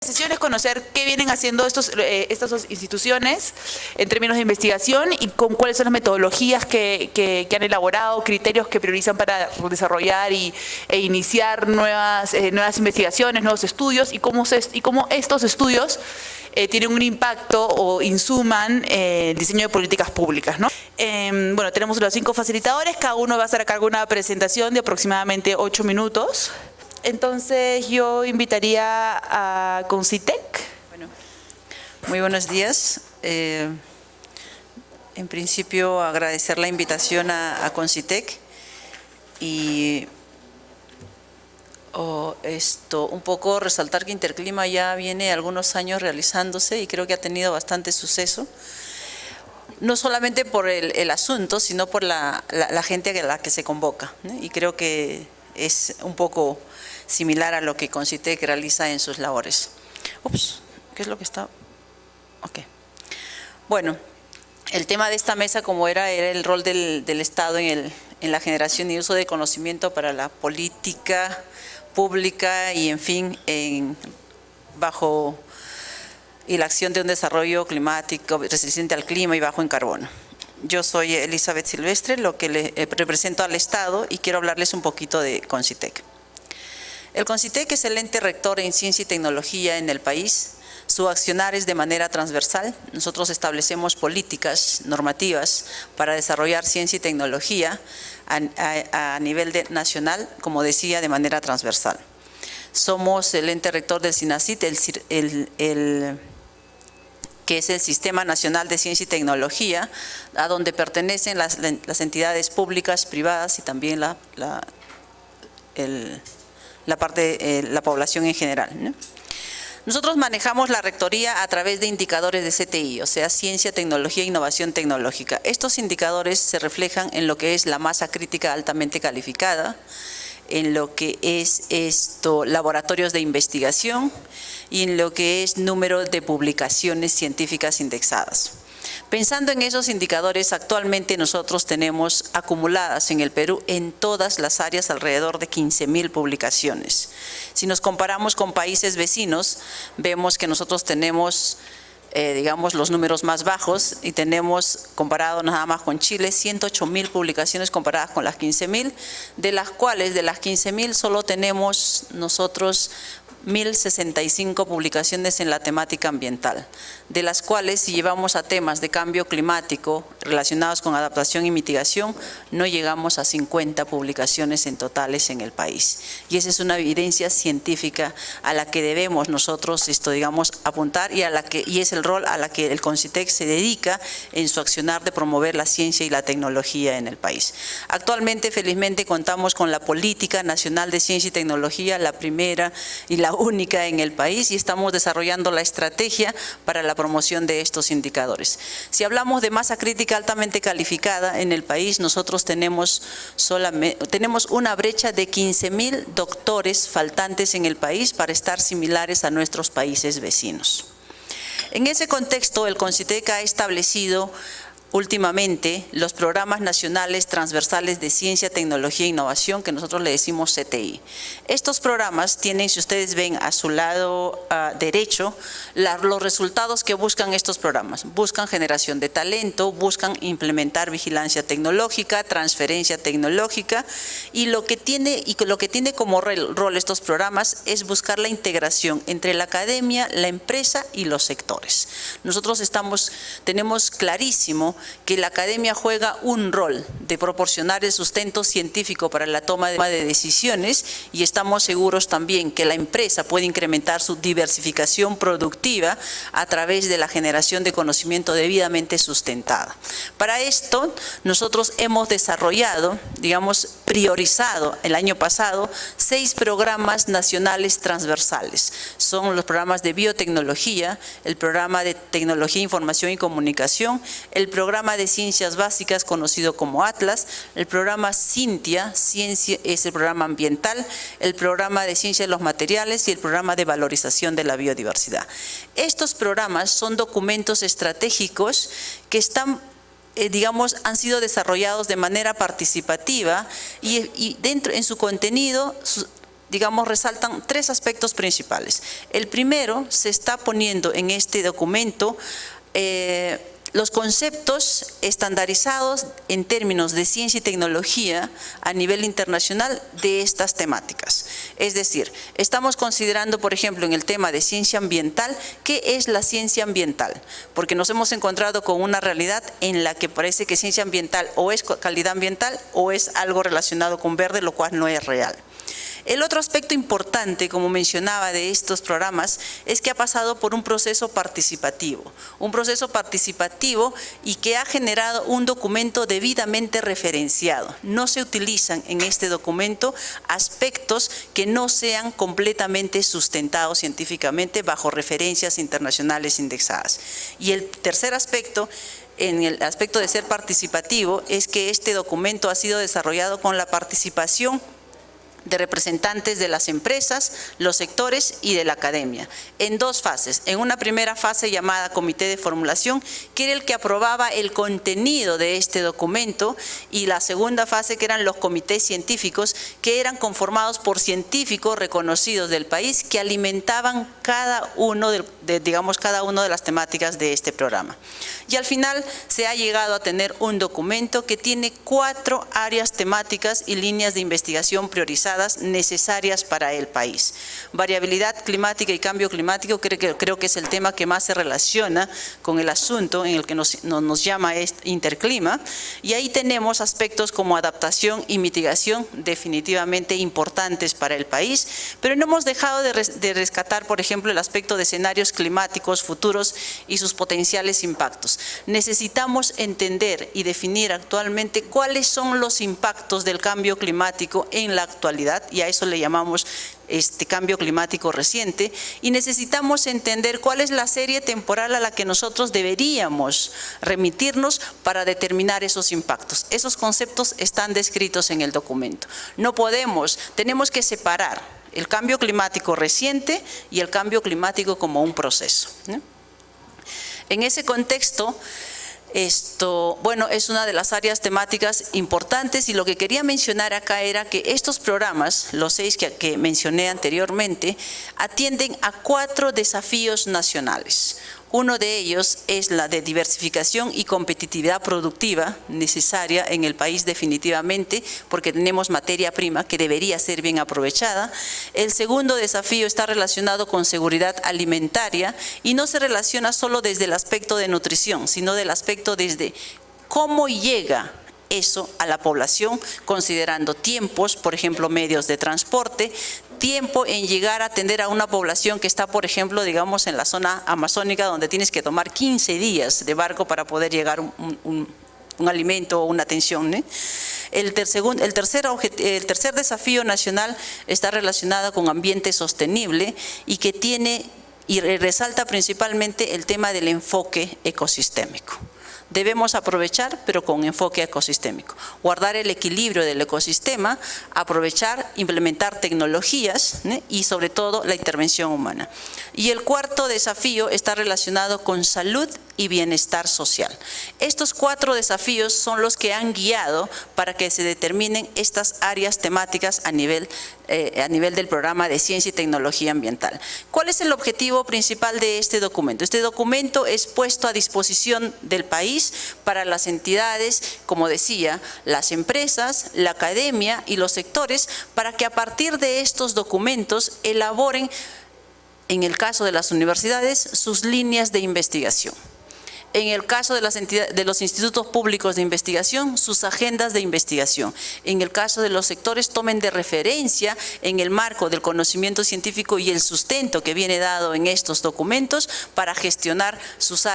La sesión es conocer qué vienen haciendo estas dos instituciones en términos de investigación y con cuáles son las metodologías que han elaborado, criterios que priorizan para desarrollar e iniciar nuevas investigaciones, nuevos estudios y cómo estos estudios tienen un impacto o insuman el diseño de políticas públicas, ¿no? Bueno, tenemos los 5 facilitadores, cada uno va a estar a cargo de una presentación de aproximadamente 8 minutos. Entonces yo invitaría a Concitec. Bueno, muy buenos días. En principio agradecer la invitación a Concitec y un poco resaltar que Interclima ya viene algunos años realizándose y creo que ha tenido bastante suceso. No solamente por el asunto, sino por la gente a la que se convoca, ¿no? Y creo que es un poco similar a lo que Concitec realiza en sus labores. ¿Qué es lo que está? Ok. Bueno, el tema de esta mesa, como era el rol del Estado en la generación y uso de conocimiento para la política pública y, en fin, bajo y la acción de un desarrollo climático resistente al clima y bajo en carbono. Yo soy Elizabeth Silvestre, lo que le represento al Estado, y quiero hablarles un poquito de Concitec. El Concitec es el ente rector en ciencia y tecnología en el país. Su accionar es de manera transversal. Nosotros establecemos políticas normativas para desarrollar ciencia y tecnología a nivel nacional, como decía, de manera transversal. Somos el ente rector del SINACYT, que es el Sistema Nacional de Ciencia y Tecnología, a donde pertenecen las entidades públicas, privadas y también la población en general, ¿no? Nosotros manejamos la rectoría a través de indicadores de CTI, o sea, Ciencia, Tecnología e Innovación Tecnológica. Estos indicadores se reflejan en lo que es la masa crítica altamente calificada, en lo que es laboratorios de investigación y en lo que es número de publicaciones científicas indexadas. Pensando en esos indicadores, actualmente nosotros tenemos acumuladas en el Perú en todas las áreas alrededor de 15.000 publicaciones. Si nos comparamos con países vecinos, vemos que nosotros tenemos digamos, los números más bajos y tenemos, comparado nada más con Chile, 108.000 publicaciones comparadas con las 15.000, de las cuales de las 15.000 solo tenemos nosotros 1.065 publicaciones en la temática ambiental, de las cuales si llevamos a temas de cambio climático relacionados con adaptación y mitigación, no llegamos a 50 publicaciones en totales en el país. Y esa es una evidencia científica a la que debemos nosotros, digamos, apuntar y es el rol a la que el Concitec se dedica en su accionar de promover la ciencia y la tecnología en el país. Actualmente, felizmente, contamos con la Política Nacional de Ciencia y Tecnología, la primera y la única en el país, y estamos desarrollando la estrategia para la promoción de estos indicadores. Si hablamos de masa crítica altamente calificada en el país, nosotros tenemos una brecha de 15.000 doctores faltantes en el país para estar similares a nuestros países vecinos. En ese contexto, el Concitec ha establecido últimamente los programas nacionales transversales de ciencia, tecnología e innovación, que nosotros le decimos CTI. Estos programas tienen, si ustedes ven a su lado derecho, los resultados que buscan estos programas. Buscan generación de talento, buscan implementar vigilancia tecnológica, transferencia tecnológica, y lo que tiene como rol estos programas es buscar la integración entre la academia, la empresa y los sectores. Nosotros tenemos clarísimo que la academia juega un rol de proporcionar el sustento científico para la toma de decisiones, y estamos seguros también que la empresa puede incrementar su diversificación productiva a través de la generación de conocimiento debidamente sustentada. Para esto, nosotros hemos desarrollado, digamos, priorizado el año pasado 6 programas nacionales transversales. Son los programas de biotecnología, el programa de tecnología, información y comunicación, el programa de ciencias básicas conocido como Atlas, el programa Cintia, ciencia es el programa ambiental, el programa de ciencia de los materiales y el programa de valorización de la biodiversidad. Estos programas son documentos estratégicos que están digamos, han sido desarrollados de manera participativa y en su contenido digamos, resaltan tres aspectos principales. El primero, se está poniendo en este documento los conceptos estandarizados en términos de ciencia y tecnología a nivel internacional de estas temáticas. Es decir, estamos considerando, por ejemplo, en el tema de ciencia ambiental, ¿qué es la ciencia ambiental? Porque nos hemos encontrado con una realidad en la que parece que ciencia ambiental o es calidad ambiental o es algo relacionado con verde, lo cual no es real. El otro aspecto importante, como mencionaba, de estos programas es que ha pasado por un proceso participativo y que ha generado un documento debidamente referenciado. No se utilizan en este documento aspectos que no sean completamente sustentados científicamente bajo referencias internacionales indexadas. Y el tercer aspecto, en el aspecto de ser participativo, es que este documento ha sido desarrollado con la participación de representantes de las empresas, los sectores y de la academia, en dos fases. En una primera fase llamada Comité de Formulación, que era el que aprobaba el contenido de este documento, y la segunda fase, que eran los comités científicos, que eran conformados por científicos reconocidos del país que alimentaban cada uno de las temáticas de este programa. Y al final se ha llegado a tener un documento que tiene 4 áreas temáticas y líneas de investigación priorizadas necesarias para el país. Variabilidad climática y cambio climático creo que es el tema que más se relaciona con el asunto en el que nos llama Interclima, y ahí tenemos aspectos como adaptación y mitigación definitivamente importantes para el país, pero no hemos dejado de rescatar, por ejemplo, el aspecto de escenarios climáticos futuros y sus potenciales impactos. Necesitamos entender y definir actualmente cuáles son los impactos del cambio climático en la actualidad, y a eso le llamamos cambio climático reciente, y necesitamos entender cuál es la serie temporal a la que nosotros deberíamos remitirnos para determinar esos impactos. Esos conceptos están descritos en el documento. Tenemos que separar el cambio climático reciente y el cambio climático como un proceso, ¿no? En ese contexto, bueno, es una de las áreas temáticas importantes, y lo que quería mencionar acá era que estos programas, los 6 que mencioné anteriormente, atienden a 4 desafíos nacionales. Uno de ellos es la de diversificación y competitividad productiva necesaria en el país definitivamente, porque tenemos materia prima que debería ser bien aprovechada. El segundo desafío está relacionado con seguridad alimentaria, y no se relaciona solo desde el aspecto de nutrición, sino del aspecto desde cómo llega eso a la población, considerando tiempos, por ejemplo, medios de transporte, tiempo en llegar a atender a una población que está, por ejemplo, digamos, en la zona amazónica, donde tienes que tomar 15 días de barco para poder llegar un alimento o una atención, ¿eh? El tercer desafío nacional está relacionado con ambiente sostenible, y que resalta principalmente el tema del enfoque ecosistémico. Debemos aprovechar, pero con enfoque ecosistémico. Guardar el equilibrio del ecosistema, aprovechar, implementar tecnologías, ¿no? Y sobre todo la intervención humana. Y el cuarto desafío está relacionado con salud y bienestar social. Estos 4 desafíos son los que han guiado para que se determinen estas áreas temáticas a nivel del programa de ciencia y tecnología ambiental. ¿Cuál es el objetivo principal de este documento? Este documento es puesto a disposición del país para las entidades, como decía, las empresas, la academia y los sectores, para que a partir de estos documentos elaboren, en el caso de las universidades, sus líneas de investigación. En el caso de los institutos públicos de investigación, sus agendas de investigación. En el caso de los sectores, tomen de referencia en el marco del conocimiento científico y el sustento que viene dado en estos documentos para gestionar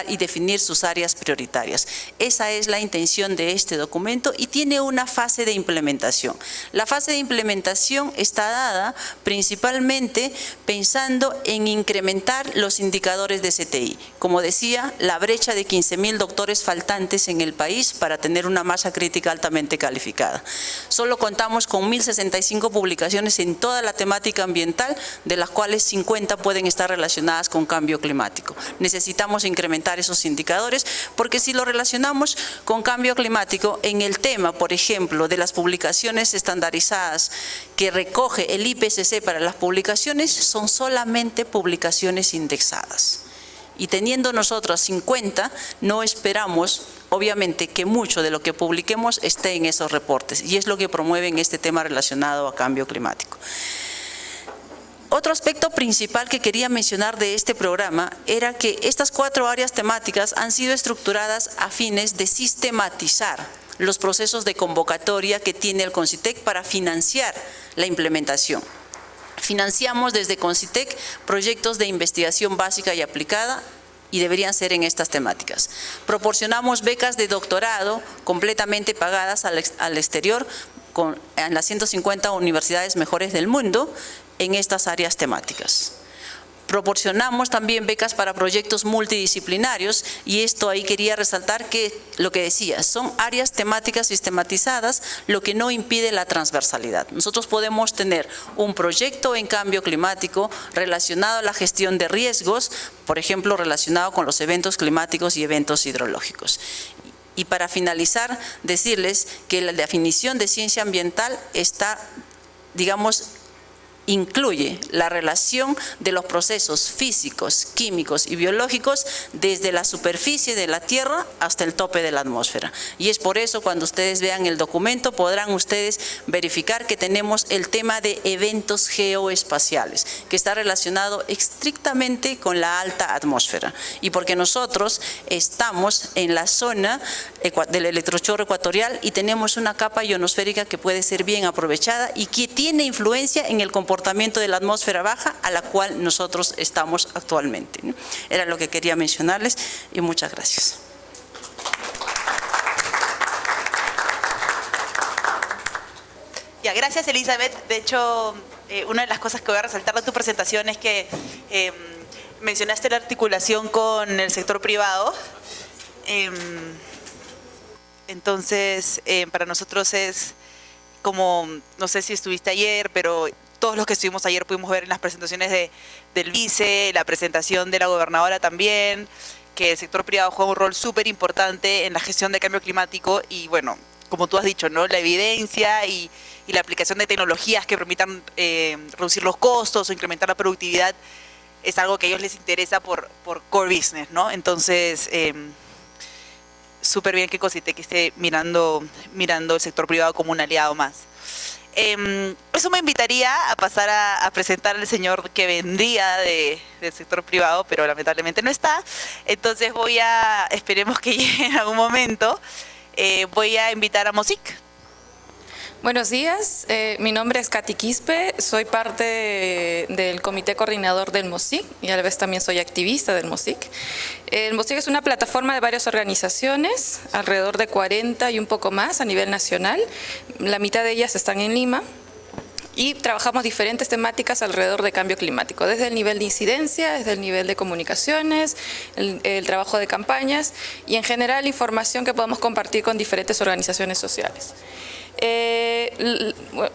y definir sus áreas prioritarias. Esa es la intención de este documento, y tiene una fase de implementación. La fase de implementación está dada principalmente pensando en incrementar los indicadores de CTI. Como decía, la brecha de de 15.000 doctores faltantes en el país para tener una masa crítica altamente calificada. Solo contamos con 1.065 publicaciones en toda la temática ambiental, de las cuales 50 pueden estar relacionadas con cambio climático. Necesitamos incrementar esos indicadores, porque si lo relacionamos con cambio climático, en el tema, por ejemplo, de las publicaciones estandarizadas que recoge el IPCC para las publicaciones, son solamente publicaciones indexadas. Y teniendo nosotros 50, no esperamos, obviamente, que mucho de lo que publiquemos esté en esos reportes, y es lo que promueven este tema relacionado a cambio climático. Otro aspecto principal que quería mencionar de este programa era que estas 4 áreas temáticas han sido estructuradas a fines de sistematizar los procesos de convocatoria que tiene el CONCITEC para financiar la implementación. Financiamos desde CONCITEC proyectos de investigación básica y aplicada, y deberían ser en estas temáticas. Proporcionamos becas de doctorado completamente pagadas al exterior en las 150 universidades mejores del mundo en estas áreas temáticas. Proporcionamos también becas para proyectos multidisciplinarios, y esto ahí quería resaltar que lo que decía, son áreas temáticas sistematizadas, lo que no impide la transversalidad. Nosotros podemos tener un proyecto en cambio climático relacionado a la gestión de riesgos, por ejemplo, relacionado con los eventos climáticos y eventos hidrológicos. Y para finalizar, decirles que la definición de ciencia ambiental está, digamos, incluye la relación de los procesos físicos, químicos y biológicos desde la superficie de la Tierra hasta el tope de la atmósfera. Y es por eso, cuando ustedes vean el documento, podrán ustedes verificar que tenemos el tema de eventos geoespaciales, que está relacionado estrictamente con la alta atmósfera. Y porque nosotros estamos en la zona del electrochorro ecuatorial y tenemos una capa ionosférica que puede ser bien aprovechada y que tiene influencia en el comportamiento de la atmósfera baja, a la cual nosotros estamos actualmente, ¿no? Era lo que quería mencionarles, y muchas gracias. Ya, gracias, Elizabeth. De hecho, una de las cosas que voy a resaltar de tu presentación es que mencionaste la articulación con el sector privado. Entonces, para nosotros es como, no sé si estuviste ayer, pero todos los que estuvimos ayer pudimos ver en las presentaciones del vice, la presentación de la gobernadora también, que el sector privado juega un rol súper importante en la gestión del cambio climático y, bueno, como tú has dicho, ¿no? La evidencia y la aplicación de tecnologías que permitan reducir los costos o incrementar la productividad es algo que a ellos les interesa por core business, ¿no? Entonces, súper bien que CONCITEC esté mirando el sector privado como un aliado más. Eso me invitaría a pasar a presentar al señor que vendría del sector privado, pero lamentablemente no está. Entonces esperemos que llegue en algún momento. Voy a invitar a Mosic. Buenos días, mi nombre es Katy Quispe, soy parte del comité coordinador del MOSIC y a la vez también soy activista del MOSIC. El MOSIC es una plataforma de varias organizaciones, alrededor de 40 y un poco más a nivel nacional, la mitad de ellas están en Lima. Y trabajamos diferentes temáticas alrededor de cambio climático, desde el nivel de incidencia, desde el nivel de comunicaciones, el trabajo de campañas y en general información que podemos compartir con diferentes organizaciones sociales.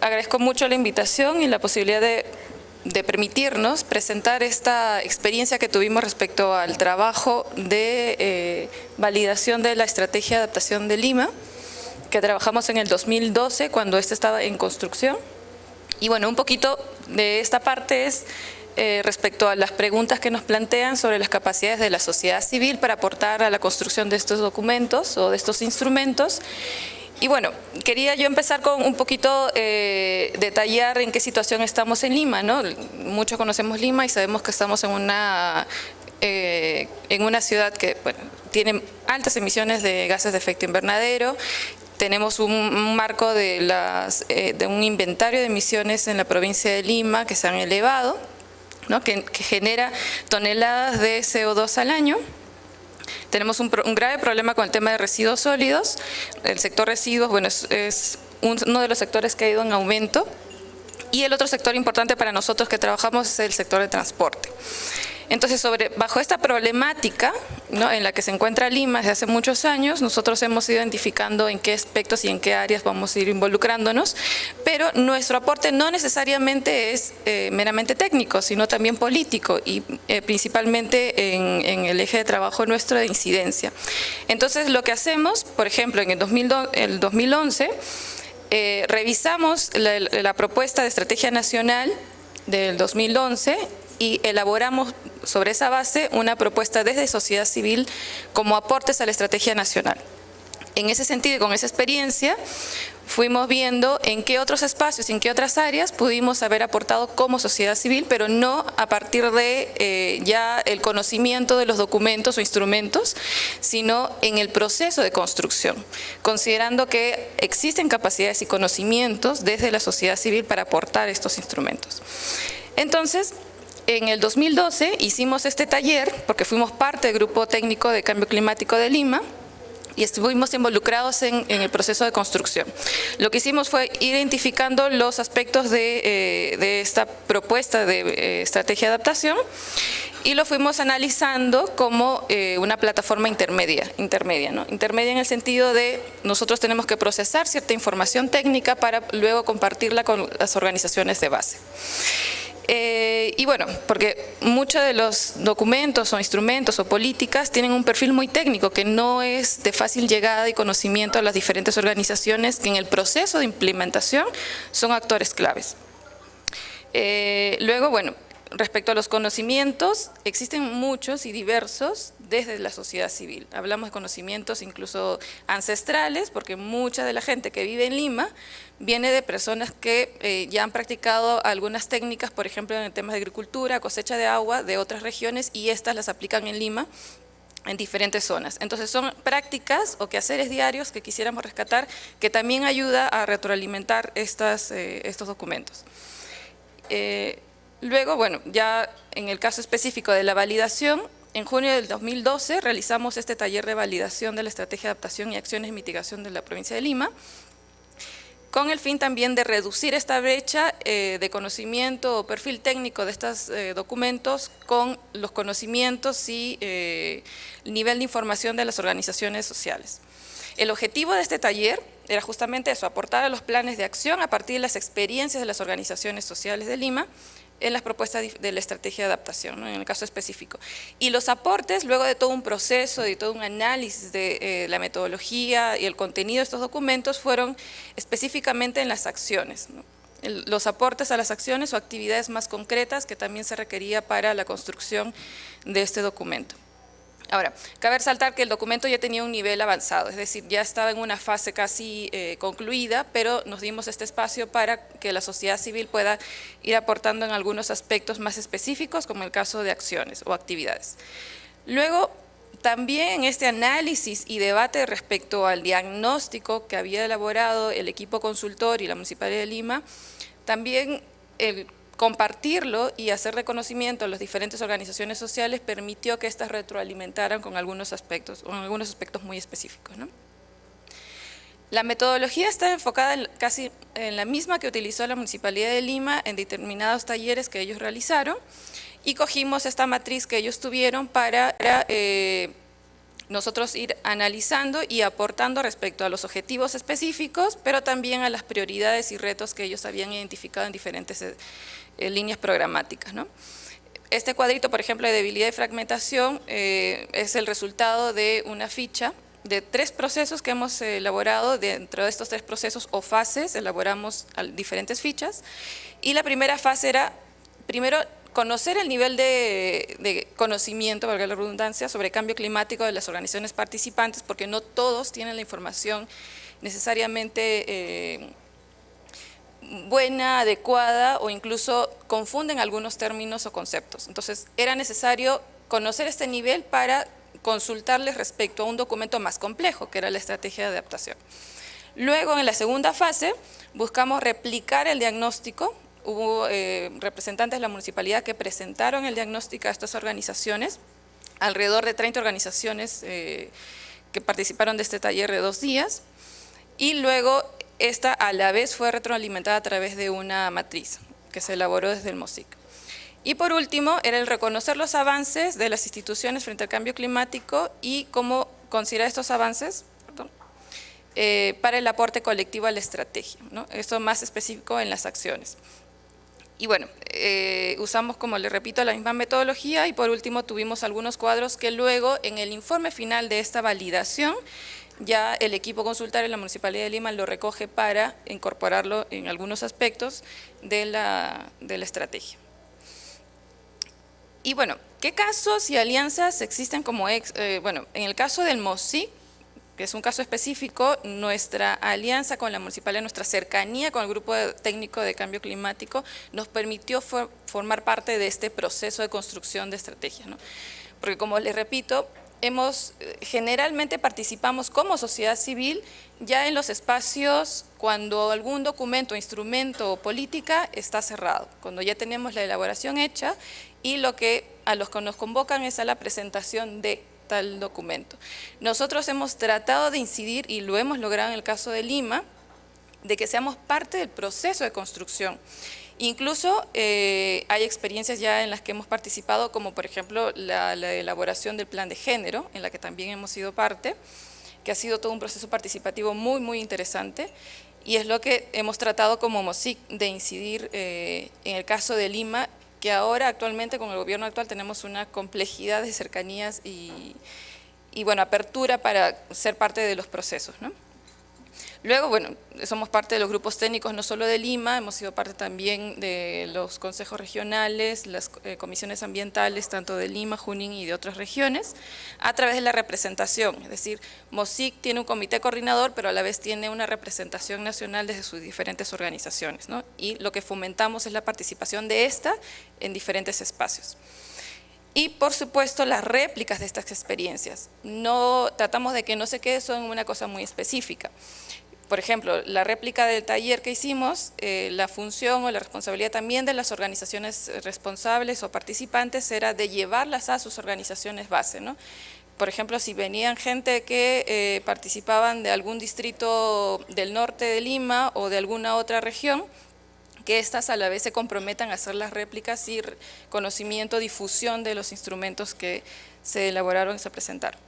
Agradezco mucho la invitación y la posibilidad de permitirnos presentar esta experiencia que tuvimos respecto al trabajo de validación de la Estrategia de Adaptación de Lima, que trabajamos en el 2012 cuando esta estaba en construcción. Y bueno, un poquito de esta parte es respecto a las preguntas que nos plantean sobre las capacidades de la sociedad civil para aportar a la construcción de estos documentos o de estos instrumentos. Y bueno, quería yo empezar con un poquito detallar en qué situación estamos en Lima, ¿no? Muchos conocemos Lima y sabemos que estamos en una ciudad que, bueno, tiene altas emisiones de gases de efecto invernadero. Tenemos un marco de un inventario de emisiones en la provincia de Lima que se han elevado, ¿no? que genera toneladas de CO2 al año. Tenemos un grave problema con el tema de residuos sólidos. El sector residuos, bueno, es uno de los sectores que ha ido en aumento Y el otro sector importante para nosotros que trabajamos es el sector de transporte. Entonces, bajo esta problemática, ¿no?, en la que se encuentra Lima desde hace muchos años, nosotros hemos ido identificando en qué aspectos y en qué áreas vamos a ir involucrándonos, pero nuestro aporte no necesariamente es meramente técnico, sino también político y principalmente en el eje de trabajo nuestro de incidencia. Entonces, lo que hacemos, por ejemplo, en el 2011, revisamos la propuesta de Estrategia Nacional del 2011 y elaboramos sobre esa base una propuesta desde sociedad civil como aportes a la estrategia nacional. En ese sentido y con esa experiencia fuimos viendo en qué otros espacios y en qué otras áreas pudimos haber aportado como sociedad civil, pero no a partir de ya el conocimiento de los documentos o instrumentos, sino en el proceso de construcción, considerando que existen capacidades y conocimientos desde la sociedad civil para aportar estos instrumentos. Entonces, en el 2012 hicimos este taller, porque fuimos parte del Grupo Técnico de Cambio Climático de Lima, y estuvimos involucrados en el proceso de construcción. Lo que hicimos fue ir identificando los aspectos de esta propuesta de estrategia de adaptación y lo fuimos analizando como una plataforma intermedia, ¿no? Intermedia en el sentido de nosotros tenemos que procesar cierta información técnica para luego compartirla con las organizaciones de base. Y bueno, porque muchos de los documentos o instrumentos o políticas tienen un perfil muy técnico que no es de fácil llegada y conocimiento a las diferentes organizaciones que en el proceso de implementación son actores claves. Luego, bueno, respecto a los conocimientos, existen muchos y diversos desde la sociedad civil. Hablamos de conocimientos incluso ancestrales, porque mucha de la gente que vive en Lima viene de personas que ya han practicado algunas técnicas, por ejemplo, en temas de agricultura, cosecha de agua de otras regiones, y estas las aplican en Lima en diferentes zonas. Entonces son prácticas o quehaceres diarios que quisiéramos rescatar, que también ayuda a retroalimentar estos documentos. Luego, bueno, ya en el caso específico de la validación, en junio del 2012 realizamos este taller de validación de la Estrategia de Adaptación y Acciones de Mitigación de la provincia de Lima, con el fin también de reducir esta brecha de conocimiento o perfil técnico de estos documentos con los conocimientos y el nivel de información de las organizaciones sociales. El objetivo de este taller era justamente eso, aportar a los planes de acción a partir de las experiencias de las organizaciones sociales de Lima en las propuestas de la estrategia de adaptación, ¿no?, en el caso específico. Y los aportes, luego de todo un proceso, de todo un análisis de la metodología y el contenido de estos documentos, fueron específicamente en las acciones, ¿no?, los aportes a las acciones o actividades más concretas que también se requería para la construcción de este documento. Ahora, cabe resaltar que el documento ya tenía un nivel avanzado, es decir, ya estaba en una fase casi concluida, pero nos dimos este espacio para que la sociedad civil pueda ir aportando en algunos aspectos más específicos, como el caso de acciones o actividades. Luego, también en este análisis y debate respecto al diagnóstico que había elaborado el equipo consultor y la Municipalidad de Lima, también el compartirlo y hacer reconocimiento a las diferentes organizaciones sociales permitió que éstas retroalimentaran con algunos aspectos, muy específicos, ¿no? La metodología está enfocada casi en la misma que utilizó la Municipalidad de Lima en determinados talleres que ellos realizaron, y cogimos esta matriz que ellos tuvieron para nosotros ir analizando y aportando respecto a los objetivos específicos, pero también a las prioridades y retos que ellos habían identificado en diferentes líneas programáticas, ¿no? Este cuadrito, por ejemplo, de debilidad y fragmentación es el resultado de una ficha de 3 procesos que hemos elaborado. Dentro de estos 3 procesos o fases elaboramos diferentes fichas, y la primera fase era, primero, conocer el nivel de conocimiento, valga la redundancia, sobre cambio climático de las organizaciones participantes, porque no todos tienen la información necesariamente buena, adecuada, o incluso confunden algunos términos o conceptos. Entonces, era necesario conocer este nivel para consultarles respecto a un documento más complejo, que era la estrategia de adaptación. Luego, en la segunda fase, buscamos replicar el diagnóstico. Hubo representantes de la municipalidad que presentaron el diagnóstico a estas organizaciones, alrededor de 30 organizaciones que participaron de este taller de 2 días, y luego esta a la vez fue retroalimentada a través de una matriz que se elaboró desde el MOSIC. Y por último, era el reconocer los avances de las instituciones frente al cambio climático y cómo considerar estos avances para el aporte colectivo a la estrategia, ¿no? Esto más específico en las acciones. Y bueno, usamos, como les repito, la misma metodología y por último tuvimos algunos cuadros que luego en el informe final de esta validación ya el equipo consultario de la Municipalidad de Lima lo recoge para incorporarlo en algunos aspectos de la estrategia. Y bueno, ¿qué casos y alianzas existen como bueno, en el caso del MOSIC, que es un caso específico, nuestra alianza con la municipalidad, nuestra cercanía con el grupo técnico de cambio climático nos permitió formar parte de este proceso de construcción de estrategias, ¿no? Porque como les repito, generalmente participamos como sociedad civil ya en los espacios cuando algún documento, instrumento o política está cerrado, cuando ya tenemos la elaboración hecha y a los que nos convocan es a la presentación de tal documento. Nosotros hemos tratado de incidir, y lo hemos logrado en el caso de Lima, de que seamos parte del proceso de construcción. Incluso hay experiencias ya en las que hemos participado, como por ejemplo la elaboración del plan de género, en la que también hemos sido parte, que ha sido todo un proceso participativo muy, muy interesante, y es lo que hemos tratado como MOSIC de incidir en el caso de Lima, que ahora actualmente con el gobierno actual tenemos una complejidad de cercanías y bueno, apertura para ser parte de los procesos, ¿no? Luego, bueno, somos parte de los grupos técnicos no solo de Lima, hemos sido parte también de los consejos regionales, las comisiones ambientales, tanto de Lima, Junín y de otras regiones, a través de la representación. Es decir, MOSIC tiene un comité coordinador, pero a la vez tiene una representación nacional desde sus diferentes organizaciones, ¿no? Y lo que fomentamos es la participación de esta en diferentes espacios. Y por supuesto las réplicas de estas experiencias. Tratamos de que no se quede solo en una cosa muy específica. Por ejemplo, la réplica del taller que hicimos, la función o la responsabilidad también de las organizaciones responsables o participantes era de llevarlas a sus organizaciones base, ¿no? Por ejemplo, si venían gente que participaban de algún distrito del norte de Lima o de alguna otra región, que éstas a la vez se comprometan a hacer las réplicas y conocimiento, difusión de los instrumentos que se elaboraron y se presentaron.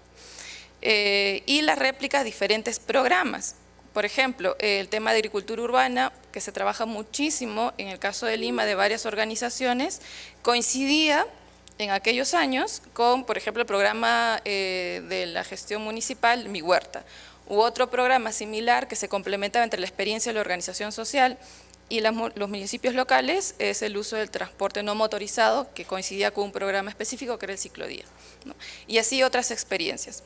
Y las réplicas, diferentes programas. Por ejemplo, el tema de agricultura urbana, que se trabaja muchísimo en el caso de Lima de varias organizaciones, coincidía en aquellos años con, por ejemplo, el programa de la gestión municipal, Mi Huerta, u otro programa similar que se complementaba entre la experiencia de la organización social y los municipios locales, es el uso del transporte no motorizado, que coincidía con un programa específico que era el ciclodía, ¿no? Y así otras experiencias.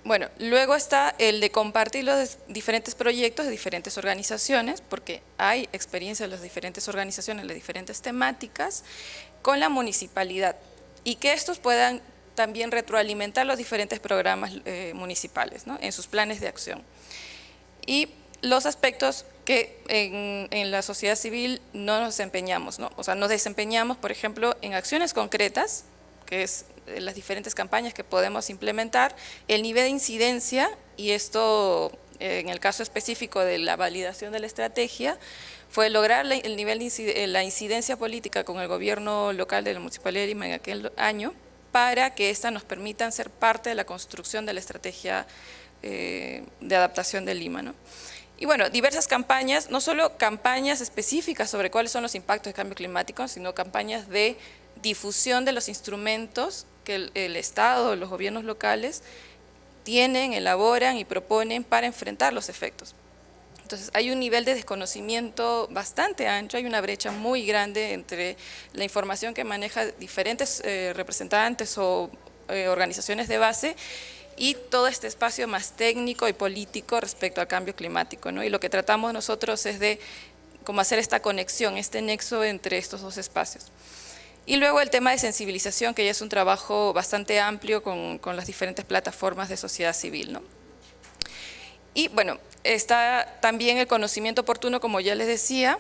Bueno, luego está el de compartir los diferentes proyectos de diferentes organizaciones, porque hay experiencia de las diferentes organizaciones, las diferentes temáticas, con la municipalidad, y que estos puedan también retroalimentar los diferentes programas municipales, ¿no? En sus planes de acción. Y los aspectos que en la sociedad civil no nos desempeñamos, ¿no? O sea, nos desempeñamos, por ejemplo, en acciones concretas, que es las diferentes campañas que podemos implementar, el nivel de incidencia, y esto en el caso específico de la validación de la estrategia, fue lograr el nivel de la incidencia política con el gobierno local de la Municipalidad de Lima en aquel año, para que ésta nos permitan ser parte de la construcción de la estrategia de adaptación de Lima, ¿no? Y bueno, diversas campañas, no solo campañas específicas sobre cuáles son los impactos del cambio climático, sino campañas de difusión de los instrumentos que el Estado, los gobiernos locales tienen, elaboran y proponen para enfrentar los efectos. Entonces hay un nivel de desconocimiento bastante ancho, hay una brecha muy grande entre la información que maneja diferentes representantes o organizaciones de base y todo este espacio más técnico y político respecto al cambio climático, ¿no? Y lo que tratamos nosotros es de cómo hacer esta conexión, este nexo entre estos dos espacios. Y luego el tema de sensibilización, que ya es un trabajo bastante amplio con las diferentes plataformas de sociedad civil, ¿no? Y bueno, está también el conocimiento oportuno, como ya les decía,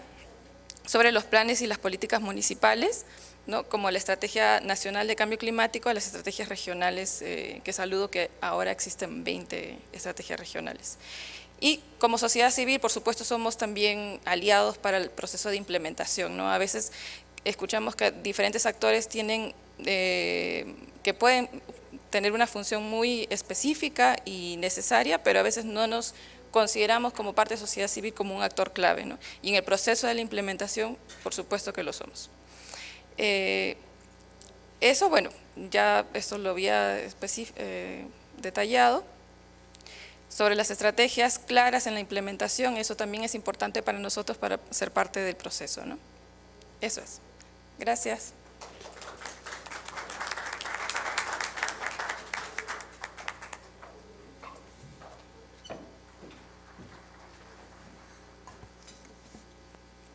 sobre los planes y las políticas municipales, ¿no? Como la Estrategia Nacional de Cambio Climático, a las estrategias regionales, que saludo que ahora existen 20 estrategias regionales. Y como sociedad civil, por supuesto, somos también aliados para el proceso de implementación, ¿no? A veces escuchamos que diferentes actores tienen, que pueden tener una función muy específica y necesaria, pero a veces no nos consideramos como parte de sociedad civil como un actor clave, ¿no? Y en el proceso de la implementación, por supuesto que lo somos. Eso, bueno, ya esto lo había detallado. Sobre las estrategias claras en la implementación, eso también es importante para nosotros para ser parte del proceso, ¿no? Eso es. Gracias.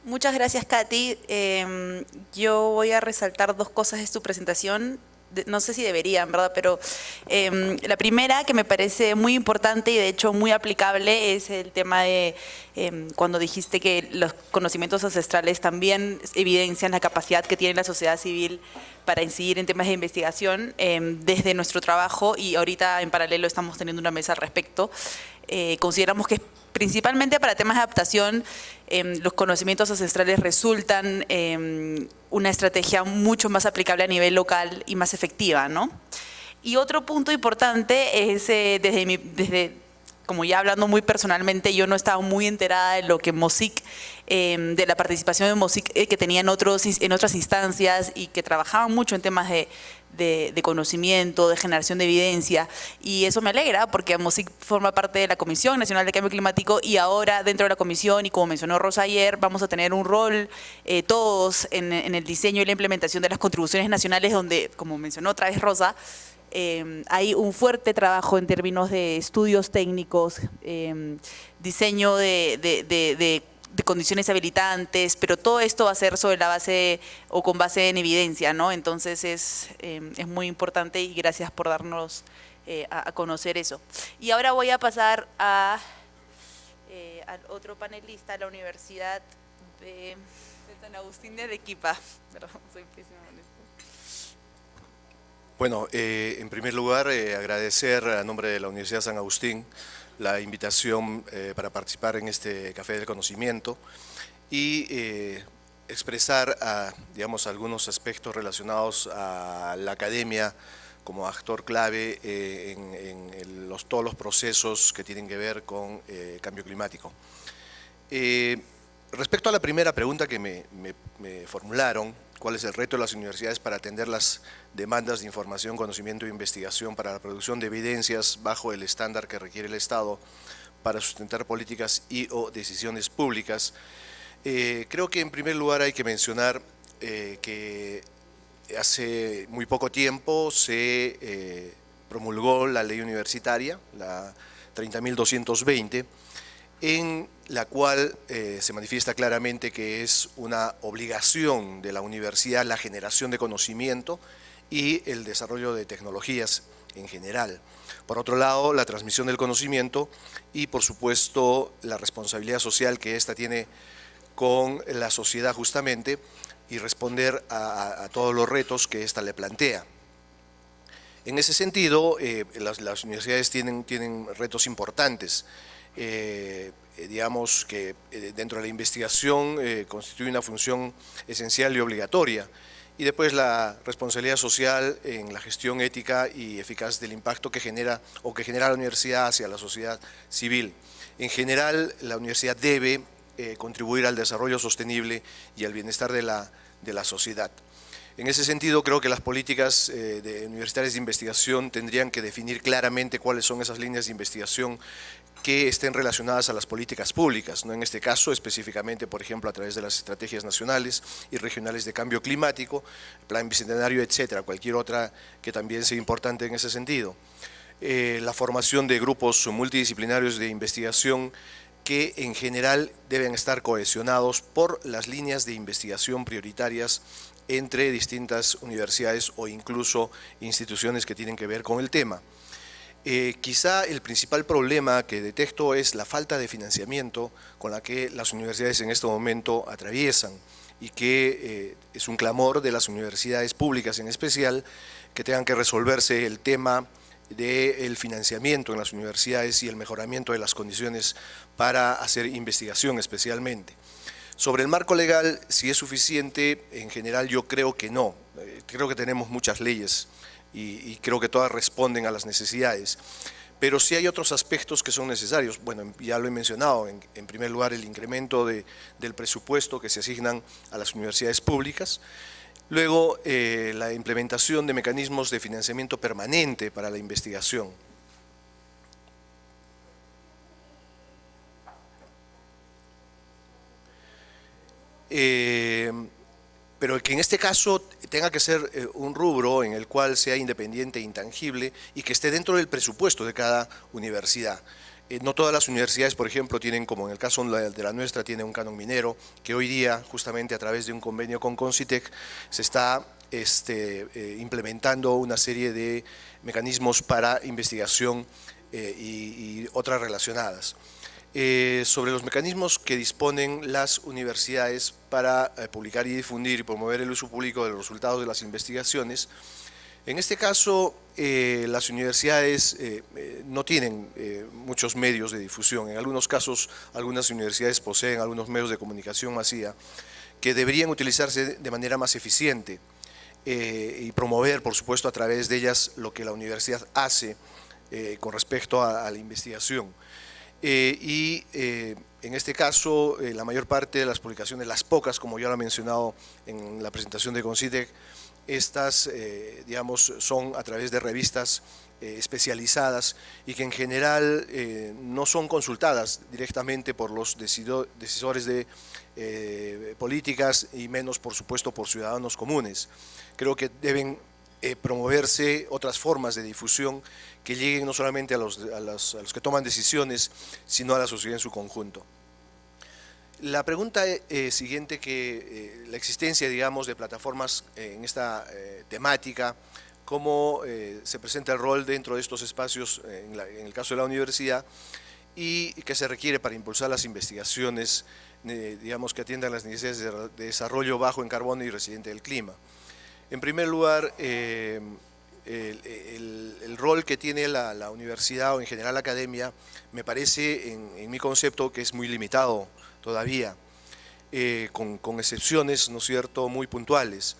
Muchas gracias, Katy. Yo voy a resaltar dos cosas de tu presentación. No sé si deberían, ¿verdad? Pero la primera, que me parece muy importante y de hecho muy aplicable, es el tema de cuando dijiste que los conocimientos ancestrales también evidencian la capacidad que tiene la sociedad civil para incidir en temas de investigación desde nuestro trabajo, y ahorita en paralelo estamos teniendo una mesa al respecto. Consideramos que principalmente para temas de adaptación, los conocimientos ancestrales resultan una estrategia mucho más aplicable a nivel local y más efectiva, ¿no? Y otro punto importante es, como ya hablando muy personalmente, yo no estaba muy enterada de lo que MOSIC, de la participación de MOSIC que tenía en otras instancias y que trabajaban mucho en temas de conocimiento, de generación de evidencia, y eso me alegra porque MOSIC forma parte de la Comisión Nacional de Cambio Climático, y ahora dentro de la comisión, y como mencionó Rosa ayer, vamos a tener un rol todos en el diseño y la implementación de las contribuciones nacionales, donde, como mencionó otra vez Rosa, hay un fuerte trabajo en términos de estudios técnicos, diseño de condiciones habilitantes, pero todo esto va a ser sobre la base o con base en evidencia, ¿no? Entonces es muy importante, y gracias por darnos a conocer eso. Y ahora voy a pasar al otro panelista, la Universidad de San Agustín de Arequipa. Perdón, soy pésima con esto. Bueno, en primer lugar, agradecer a nombre de la Universidad San Agustín la invitación para participar en este Café del Conocimiento y expresar, digamos, algunos aspectos relacionados a la academia como actor clave en todos los procesos que tienen que ver con cambio climático. Respecto a la primera pregunta que me formularon, ¿cuál es el reto de las universidades para atender las demandas de información, conocimiento e investigación para la producción de evidencias bajo el estándar que requiere el Estado para sustentar políticas y o decisiones públicas? Creo que en primer lugar hay que mencionar que hace muy poco tiempo se promulgó la ley universitaria, la 30.220, en la cual se manifiesta claramente que es una obligación de la universidad la generación de conocimiento y el desarrollo de tecnologías en general. Por otro lado, la transmisión del conocimiento y, por supuesto, la responsabilidad social que ésta tiene con la sociedad justamente, y responder a todos los retos que ésta le plantea. En ese sentido, las universidades tienen retos importantes. Digamos que dentro de la investigación constituye una función esencial y obligatoria, y después la responsabilidad social en la gestión ética y eficaz del impacto que genera la universidad hacia la sociedad civil. En general, la universidad debe contribuir al desarrollo sostenible y al bienestar de la sociedad. En ese sentido, creo que las políticas universitarias de investigación tendrían que definir claramente cuáles son esas líneas de investigación que estén relacionadas a las políticas públicas, ¿no? En este caso, específicamente, por ejemplo, a través de las estrategias nacionales y regionales de cambio climático, Plan Bicentenario, etcétera, cualquier otra que también sea importante en ese sentido. La formación de grupos multidisciplinarios de investigación que en general deben estar cohesionados por las líneas de investigación prioritarias entre distintas universidades o incluso instituciones que tienen que ver con el tema. Quizá el principal problema que detecto es la falta de financiamiento con la que las universidades en este momento atraviesan y que es un clamor de las universidades públicas en especial que tengan que resolverse el tema del financiamiento en las universidades y el mejoramiento de las condiciones para hacer investigación especialmente. Sobre el marco legal, si es suficiente, en general yo creo que no. Creo que tenemos muchas leyes y creo que todas responden a las necesidades. Pero sí hay otros aspectos que son necesarios. Bueno, ya lo he mencionado, en primer lugar el incremento del presupuesto que se asignan a las universidades públicas. Luego, la implementación de mecanismos de financiamiento permanente para la investigación. Pero que en este caso tenga que ser un rubro en el cual sea independiente e intangible y que esté dentro del presupuesto de cada universidad. No todas las universidades, por ejemplo, tienen, como en el caso de la nuestra, tiene un canon minero, que hoy día, justamente a través de un convenio con Concitec, se está implementando una serie de mecanismos para investigación y otras relacionadas. Sobre los mecanismos que disponen las universidades para publicar y difundir y promover el uso público de los resultados de las investigaciones, en este caso las universidades no tienen muchos medios de difusión. En algunos casos, algunas universidades poseen algunos medios de comunicación masiva que deberían utilizarse de manera más eficiente y promover, por supuesto, a través de ellas lo que la universidad hace con respecto a la investigación. En este caso, la mayor parte de las publicaciones, las pocas, como ya lo he mencionado en la presentación de Concitec, estas, digamos, son a través de revistas especializadas y que en general no son consultadas directamente por los decisores de políticas y menos, por supuesto, por ciudadanos comunes. Creo que deben promoverse otras formas de difusión que lleguen no solamente a los que toman decisiones, sino a la sociedad en su conjunto. La pregunta siguiente, que la existencia, digamos, de plataformas en esta temática, cómo se presenta el rol dentro de estos espacios, en el caso de la universidad, y qué se requiere para impulsar las investigaciones, digamos, que atiendan las necesidades de desarrollo bajo en carbono y resiliente del clima. En primer lugar, el rol que tiene la universidad o en general la academia me parece, en mi concepto, que es muy limitado todavía, con excepciones, ¿no es cierto?, muy puntuales.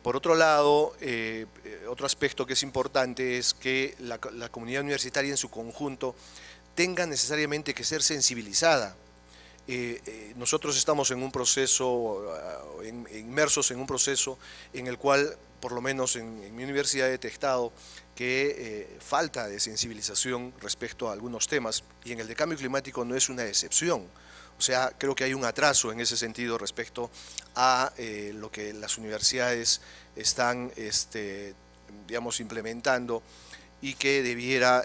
Por otro lado, otro aspecto que es importante es que la comunidad universitaria en su conjunto tenga necesariamente que ser sensibilizada. Nosotros estamos en un proceso, inmersos en un proceso en el cual, por lo menos en mi universidad, he detectado que falta de sensibilización respecto a algunos temas, y en el de cambio climático no es una excepción. O sea, creo que hay un atraso en ese sentido respecto a lo que las universidades están, digamos, implementando y que debiera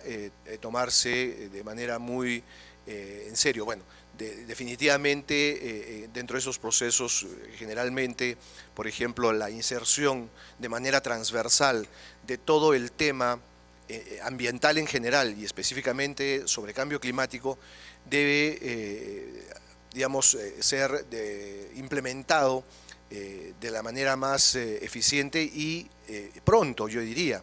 tomarse de manera muy en serio. Bueno, definitivamente dentro de esos procesos generalmente, por ejemplo, la inserción de manera transversal de todo el tema ambiental en general y específicamente sobre cambio climático debe, digamos, ser implementado de la manera más eficiente y pronto, yo diría.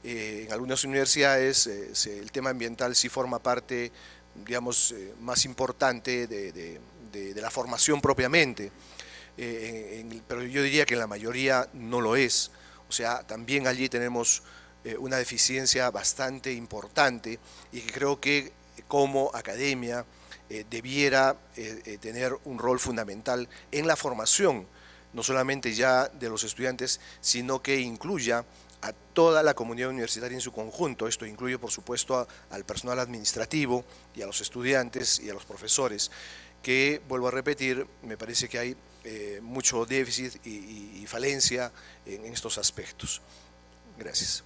En algunas universidades el tema ambiental sí forma parte, digamos, más importante de la formación propiamente, pero yo diría que en la mayoría no lo es. O sea, también allí tenemos una deficiencia bastante importante y que creo que como academia debiera tener un rol fundamental en la formación, no solamente ya de los estudiantes, sino que incluya a toda la comunidad universitaria en su conjunto. Esto incluye, por supuesto, al personal administrativo y a los estudiantes y a los profesores, que, vuelvo a repetir, me parece que hay mucho déficit y falencia en estos aspectos. Gracias.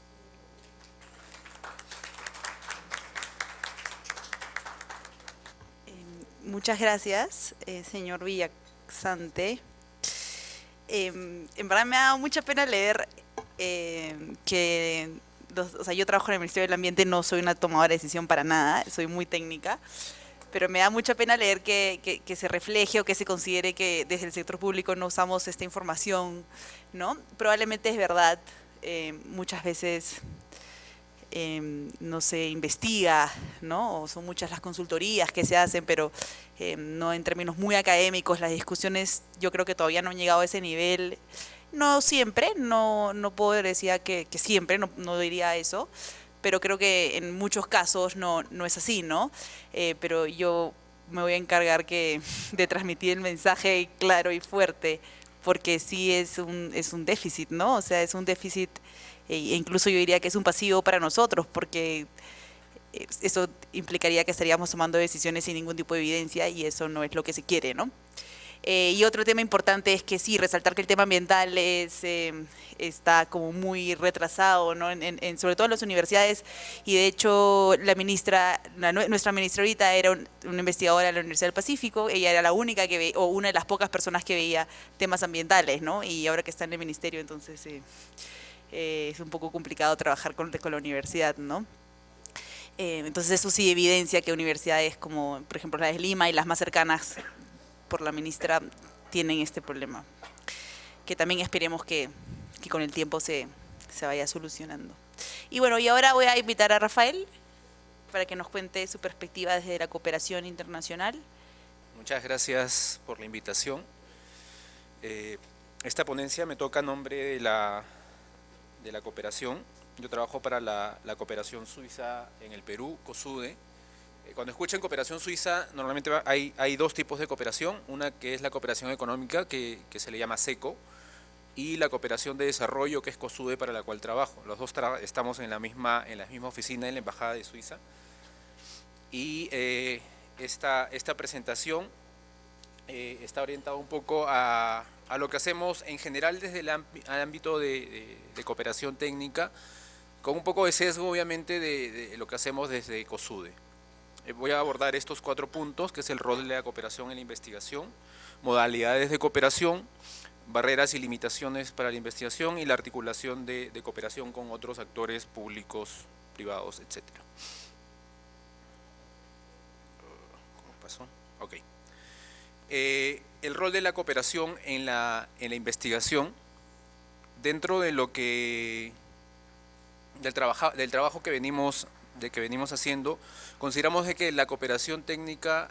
Muchas gracias, señor Villaxante. En verdad me ha dado mucha pena leer que o sea, yo trabajo en el Ministerio del Ambiente, no soy una tomadora de decisión para nada, soy muy técnica, pero me da mucha pena leer que se refleje o que se considere que desde el sector público no usamos esta información, ¿no? Probablemente es verdad, muchas veces no se investiga, ¿no? O son muchas las consultorías que se hacen, pero no en términos muy académicos. Las discusiones yo creo que todavía no han llegado a ese nivel. No siempre, no puedo decir que siempre, no diría eso, pero creo que en muchos casos no es así, ¿no? Pero yo me voy a encargar de transmitir el mensaje claro y fuerte, porque sí es un déficit, ¿no? O sea, es un déficit, e incluso yo diría que es un pasivo para nosotros, porque eso implicaría que estaríamos tomando decisiones sin ningún tipo de evidencia y eso no es lo que se quiere, ¿no? Y otro tema importante es que sí, resaltar que el tema ambiental está como muy retrasado, ¿no? Sobre todo en las universidades, y de hecho nuestra ministra ahorita era una investigadora de la Universidad del Pacífico, ella era la única o una de las pocas personas que veía temas ambientales, ¿no? Y ahora que está en el ministerio, entonces es un poco complicado trabajar con la universidad, ¿no? Entonces eso sí evidencia que universidades como, por ejemplo, la de Lima y las más cercanas por la ministra tienen este problema, que también esperemos que con el tiempo se vaya solucionando. Y bueno, y ahora voy a invitar a Rafael para que nos cuente su perspectiva desde la cooperación internacional. Muchas gracias por la invitación. Esta ponencia me toca a nombre de la cooperación. Yo trabajo para la cooperación suiza en el Perú, COSUDE. Cuando escuchan cooperación suiza, normalmente hay dos tipos de cooperación. Una que es la cooperación económica, que se le llama SECO, y la cooperación de desarrollo, que es COSUDE, para la cual trabajo. Los dos estamos en la misma oficina en la Embajada de Suiza. Y esta presentación está orientada un poco a lo que hacemos en general desde el ámbito de cooperación técnica, con un poco de sesgo, obviamente, de lo que hacemos desde COSUDE. Voy a abordar estos 4 puntos, que es el rol de la cooperación en la investigación, modalidades de cooperación, barreras y limitaciones para la investigación y la articulación de cooperación con otros actores públicos, privados, etc. ¿Cómo pasó? Ok. El rol de la cooperación en la investigación, dentro de lo que del trabajo que venimos haciendo, consideramos de que la cooperación técnica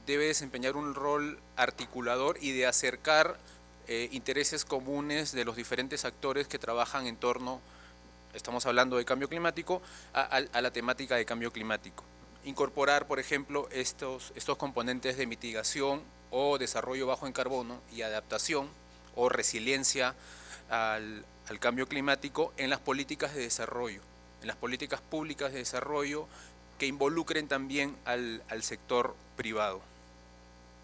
debe desempeñar un rol articulador y de acercar intereses comunes de los diferentes actores que trabajan en torno, estamos hablando de cambio climático, a la temática de cambio climático. Incorporar, por ejemplo, estos componentes de mitigación o desarrollo bajo en carbono y adaptación o resiliencia al cambio climático en las políticas de desarrollo, en las políticas públicas de desarrollo que involucren también al sector privado.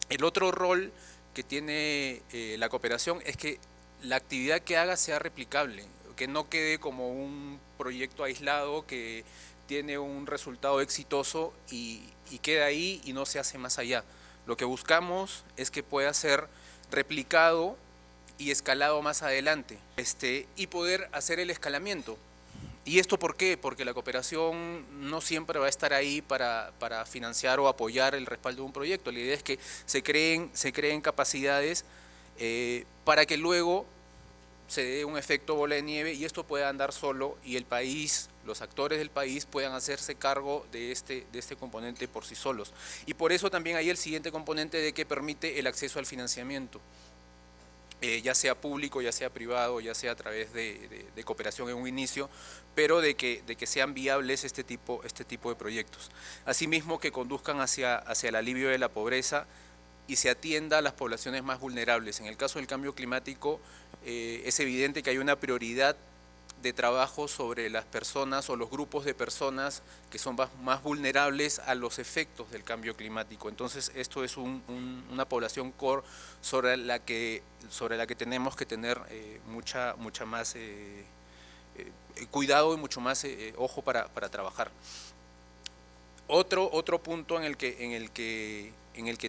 El otro rol que tiene la cooperación es que la actividad que haga sea replicable, que no quede como un proyecto aislado que tiene un resultado exitoso y queda ahí y no se hace más allá. Lo que buscamos es que pueda ser replicado y escalado más adelante, y poder hacer el escalamiento. ¿Y esto por qué? Porque la cooperación no siempre va a estar ahí para financiar o apoyar el respaldo de un proyecto. La idea es que se creen capacidades para que luego se dé un efecto bola de nieve y esto pueda andar solo y el país, los actores del país puedan hacerse cargo de este componente por sí solos. Y por eso también hay el siguiente componente de que permite el acceso al financiamiento. Ya sea público, ya sea privado, ya sea a través de cooperación en un inicio, pero de que sean viables este tipo de proyectos. Asimismo, que conduzcan hacia el alivio de la pobreza y se atienda a las poblaciones más vulnerables. En el caso del cambio climático, es evidente que hay una prioridad de trabajo sobre las personas o los grupos de personas que son más vulnerables a los efectos del cambio climático. Entonces esto es una población core sobre la que tenemos que tener mucha más cuidado y mucho más ojo para trabajar. Otro punto en el que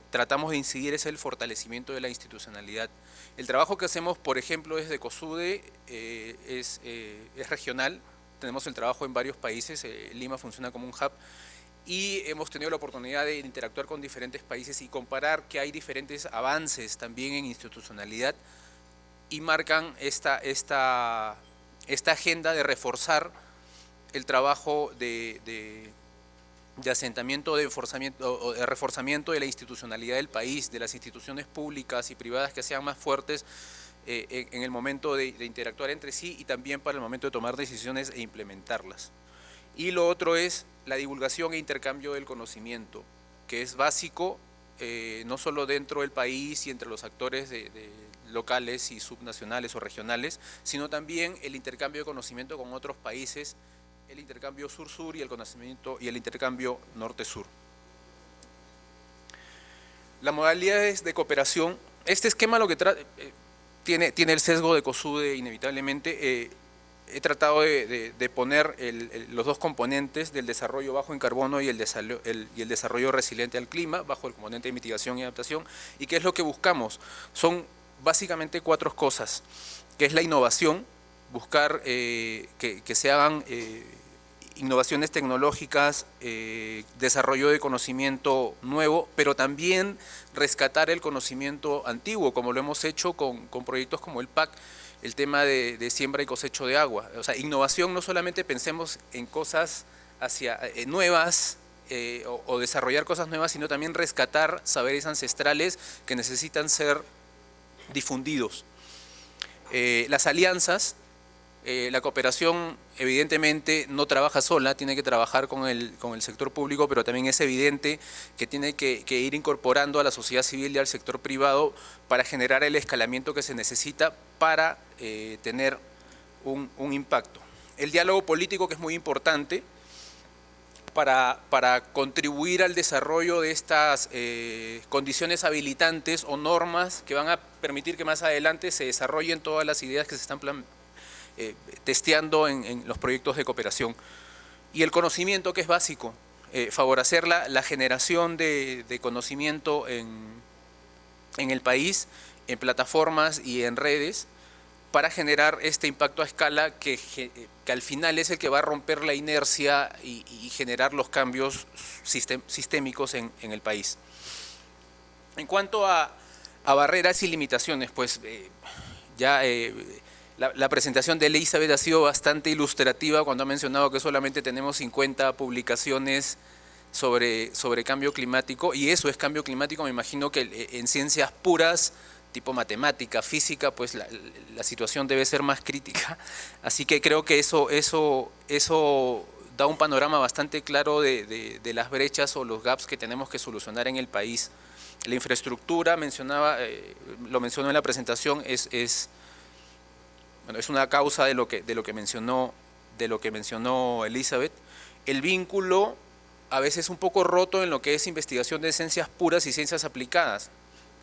tratamos de incidir es el fortalecimiento de la institucionalidad. El trabajo que hacemos, por ejemplo, desde COSUDE es regional, tenemos el trabajo en varios países, Lima funciona como un hub, y hemos tenido la oportunidad de interactuar con diferentes países y comparar que hay diferentes avances también en institucionalidad y marcan esta agenda de reforzar el trabajo de asentamiento, de reforzamiento de la institucionalidad del país, de las instituciones públicas y privadas que sean más fuertes en el momento de interactuar entre sí y también para el momento de tomar decisiones e implementarlas. Y lo otro es la divulgación e intercambio del conocimiento, que es básico no solo dentro del país y entre los actores locales y subnacionales o regionales, sino también el intercambio de conocimiento con otros países, el intercambio sur-sur y el conocimiento y el intercambio norte-sur. Las modalidades de cooperación, este esquema lo que tiene el sesgo de COSUDE inevitablemente. He tratado de poner los dos componentes del desarrollo bajo en carbono y el desarrollo resiliente al clima, bajo el componente de mitigación y adaptación. ¿Y qué es lo que buscamos? Son básicamente 4 cosas, que es la innovación, buscar que se hagan innovaciones tecnológicas, desarrollo de conocimiento nuevo, pero también rescatar el conocimiento antiguo, como lo hemos hecho con proyectos como el PAC, el tema de siembra y cosecho de agua. O sea, innovación, no solamente pensemos en cosas nuevas o desarrollar cosas nuevas, sino también rescatar saberes ancestrales que necesitan ser difundidos. Las alianzas, la cooperación evidentemente no trabaja sola, tiene que trabajar con el sector público, pero también es evidente que tiene que ir incorporando a la sociedad civil y al sector privado para generar el escalamiento que se necesita para tener un impacto. El diálogo político, que es muy importante para contribuir al desarrollo de estas condiciones habilitantes o normas que van a permitir que más adelante se desarrollen todas las ideas que se están testeando en los proyectos de cooperación. Y el conocimiento, que es básico, favorecer la generación de conocimiento en el país, en plataformas y en redes, para generar este impacto a escala que al final es el que va a romper la inercia y generar los cambios sistémicos en el país. En cuanto a barreras y limitaciones, pues la presentación de Elizabeth ha sido bastante ilustrativa cuando ha mencionado que solamente tenemos 50 publicaciones sobre cambio climático, y eso es cambio climático. Me imagino que en ciencias puras, tipo matemática, física, pues la situación debe ser más crítica. Así que creo que eso da un panorama bastante claro de las brechas o los gaps que tenemos que solucionar en el país. La infraestructura, lo mencionó en la presentación, es una causa de lo que mencionó Elizabeth. El vínculo a veces un poco roto en lo que es investigación de ciencias puras y ciencias aplicadas.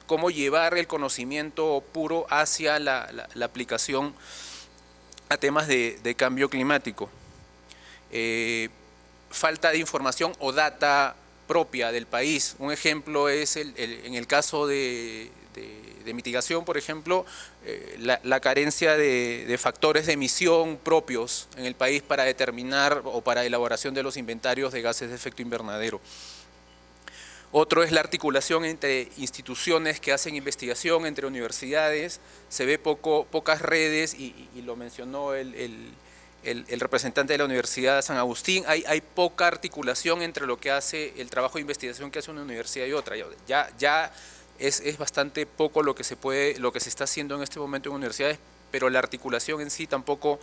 Cómo llevar el conocimiento puro hacia la aplicación a temas de cambio climático. Falta de información o data propia del país. Un ejemplo es en el caso de mitigación, por ejemplo, la carencia de factores de emisión propios en el país para determinar o para elaboración de los inventarios de gases de efecto invernadero. Otro es la articulación entre instituciones que hacen investigación, entre universidades. Se ve pocas redes y lo mencionó el representante de la Universidad de San Agustín. Hay poca articulación entre lo que hace el trabajo de investigación que hace una universidad y otra. Ya es bastante poco lo que se está haciendo en este momento en universidades, pero la articulación en sí tampoco,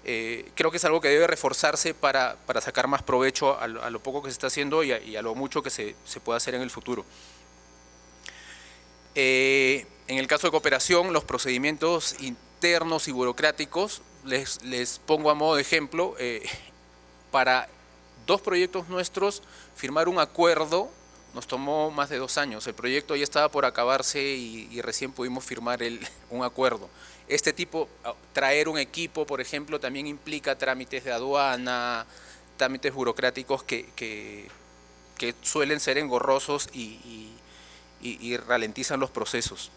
creo que es algo que debe reforzarse para sacar más provecho a lo poco que se está haciendo y a lo mucho que se puede hacer en el futuro. En el caso de cooperación, los procedimientos internos y burocráticos, les pongo a modo de ejemplo, para 2 proyectos nuestros, firmar un acuerdo nos tomó más de 2 años. El proyecto ya estaba por acabarse y recién pudimos firmar un acuerdo. Traer un equipo, por ejemplo, también implica trámites de aduana, trámites burocráticos que suelen ser engorrosos y ralentizan los procesos.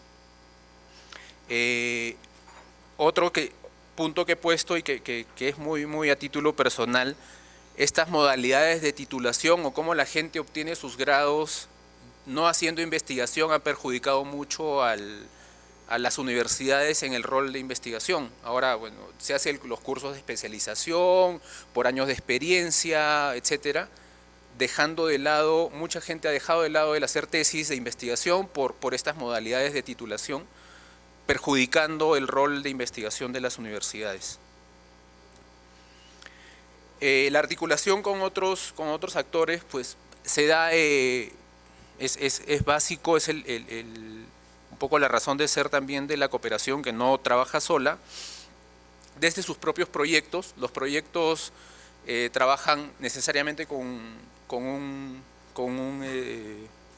punto que he puesto y que es muy a título personal, estas modalidades de titulación o cómo la gente obtiene sus grados no haciendo investigación ha perjudicado mucho a las universidades en el rol de investigación. Ahora, bueno, se hacen los cursos de especialización, por años de experiencia, etcétera, dejando de lado, mucha gente ha dejado de lado el hacer tesis de investigación por estas modalidades de titulación, perjudicando el rol de investigación de las universidades. La articulación con otros actores, pues se da, es básico, es un poco la razón de ser también de la cooperación, que no trabaja sola. Desde sus propios proyectos, los proyectos trabajan necesariamente con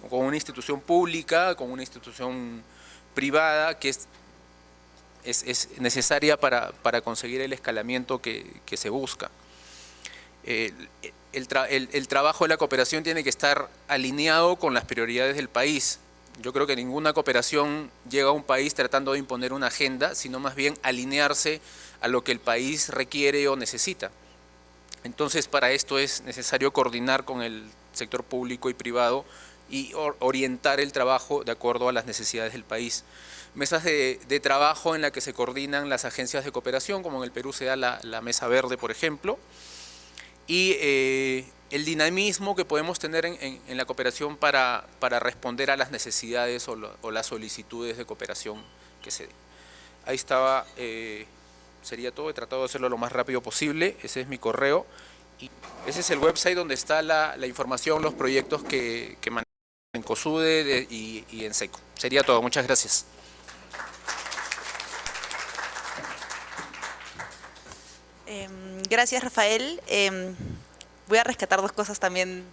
una institución pública, con una institución privada, que es necesaria para conseguir el escalamiento que se busca. El trabajo de la cooperación tiene que estar alineado con las prioridades del país. Yo creo que ninguna cooperación llega a un país tratando de imponer una agenda, sino más bien alinearse a lo que el país requiere o necesita. Entonces, para esto es necesario coordinar con el sector público y privado y orientar el trabajo de acuerdo a las necesidades del país. Mesas de trabajo en las que se coordinan las agencias de cooperación, como en el Perú se da la Mesa Verde, por ejemplo, y el dinamismo que podemos tener en la cooperación para responder a las necesidades o las solicitudes de cooperación que se den. Ahí estaba, sería todo, he tratado de hacerlo lo más rápido posible, ese es mi correo, y ese es el website donde está la información, los proyectos que manejan en COSUDE y en SECO. Sería todo, muchas gracias. Gracias, Rafael. Voy a rescatar dos cosas también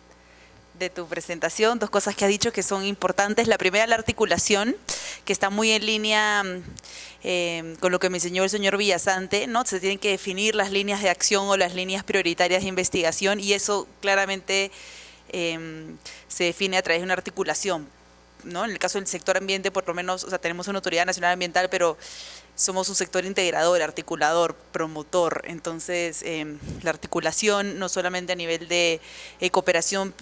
de tu presentación, dos cosas que has dicho que son importantes. La primera, la articulación, que está muy en línea con lo que me enseñó el señor Villasante, ¿no? Se tienen que definir las líneas de acción o las líneas prioritarias de investigación y eso claramente se define a través de una articulación, ¿no? En el caso del sector ambiente, por lo menos, o sea, tenemos una autoridad nacional ambiental, pero somos un sector integrador, articulador, promotor. Entonces, la articulación, no solamente a nivel de cooperación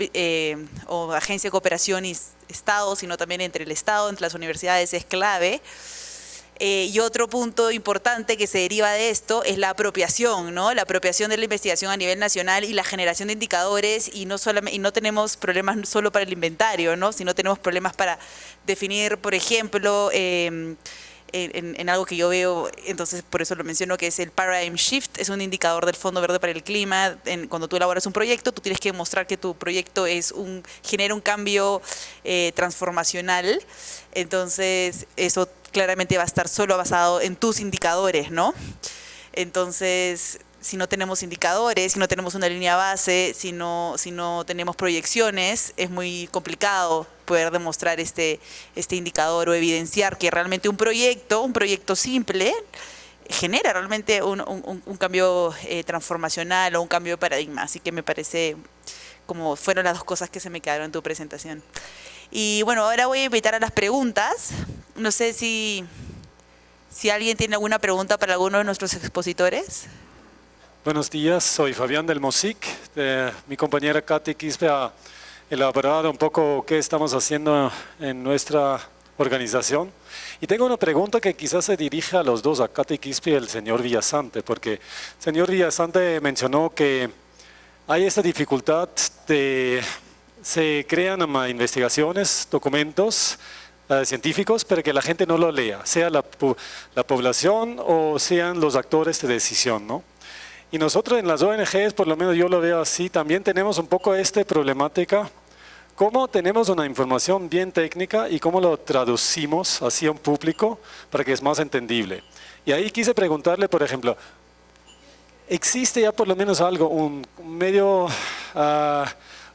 o agencia de cooperación y Estado, sino también entre el Estado, entre las universidades, es clave. Y otro punto importante que se deriva de esto es la apropiación, ¿no? La apropiación de la investigación a nivel nacional y la generación de indicadores y no tenemos problemas solo para el inventario, ¿no? Sino tenemos problemas para definir, por ejemplo, en algo que yo veo, entonces por eso lo menciono, que es el Paradigm Shift, es un indicador del Fondo Verde para el Clima. Cuando tú elaboras un proyecto, tú tienes que demostrar que tu proyecto genera un cambio transformacional, entonces eso claramente va a estar solo basado en tus indicadores, ¿no? Entonces, si no tenemos indicadores, si no tenemos una línea base, si no tenemos proyecciones, es muy complicado poder demostrar este indicador o evidenciar que realmente un proyecto simple, genera realmente un cambio transformacional o un cambio de paradigma. Así que me parece como fueron las dos cosas que se me quedaron en tu presentación. Y bueno, ahora voy a invitar a las preguntas. No sé si alguien tiene alguna pregunta para alguno de nuestros expositores. Buenos días, soy Fabián del MOSIC. Mi compañera Katy Quispe ha elaborado un poco qué estamos haciendo en nuestra organización. Y tengo una pregunta que quizás se dirige a los dos, a Katy Quispe y al señor Villasante, porque el señor Villasante mencionó que hay esta dificultad de se crean investigaciones, documentos científicos, pero que la gente no lo lea, sea la población o sean los actores de decisión, ¿no? Y nosotros en las ONGs, por lo menos yo lo veo así, también tenemos un poco esta problemática. ¿Cómo tenemos una información bien técnica y cómo lo traducimos hacia un público para que es más entendible? Y ahí quise preguntarle, por ejemplo, ¿existe ya por lo menos algo, un medio,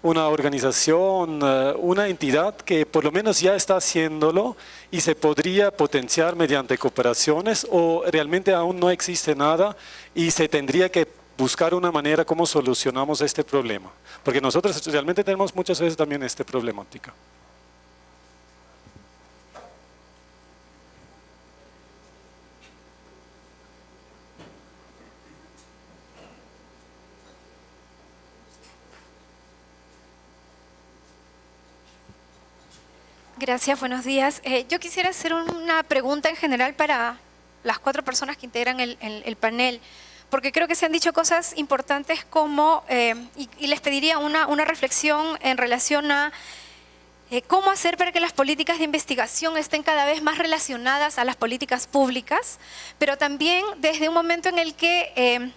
una organización, una entidad que por lo menos ya está haciéndolo y se podría potenciar mediante cooperaciones, o realmente aún no existe nada y se tendría que buscar una manera cómo solucionamos este problema? Porque nosotros realmente tenemos muchas veces también esta problemática. Gracias, buenos días. Yo quisiera hacer una pregunta en general para las 4 personas que integran el panel, porque creo que se han dicho cosas importantes como, y les pediría una reflexión en relación a cómo hacer para que las políticas de investigación estén cada vez más relacionadas a las políticas públicas, pero también desde un momento en el que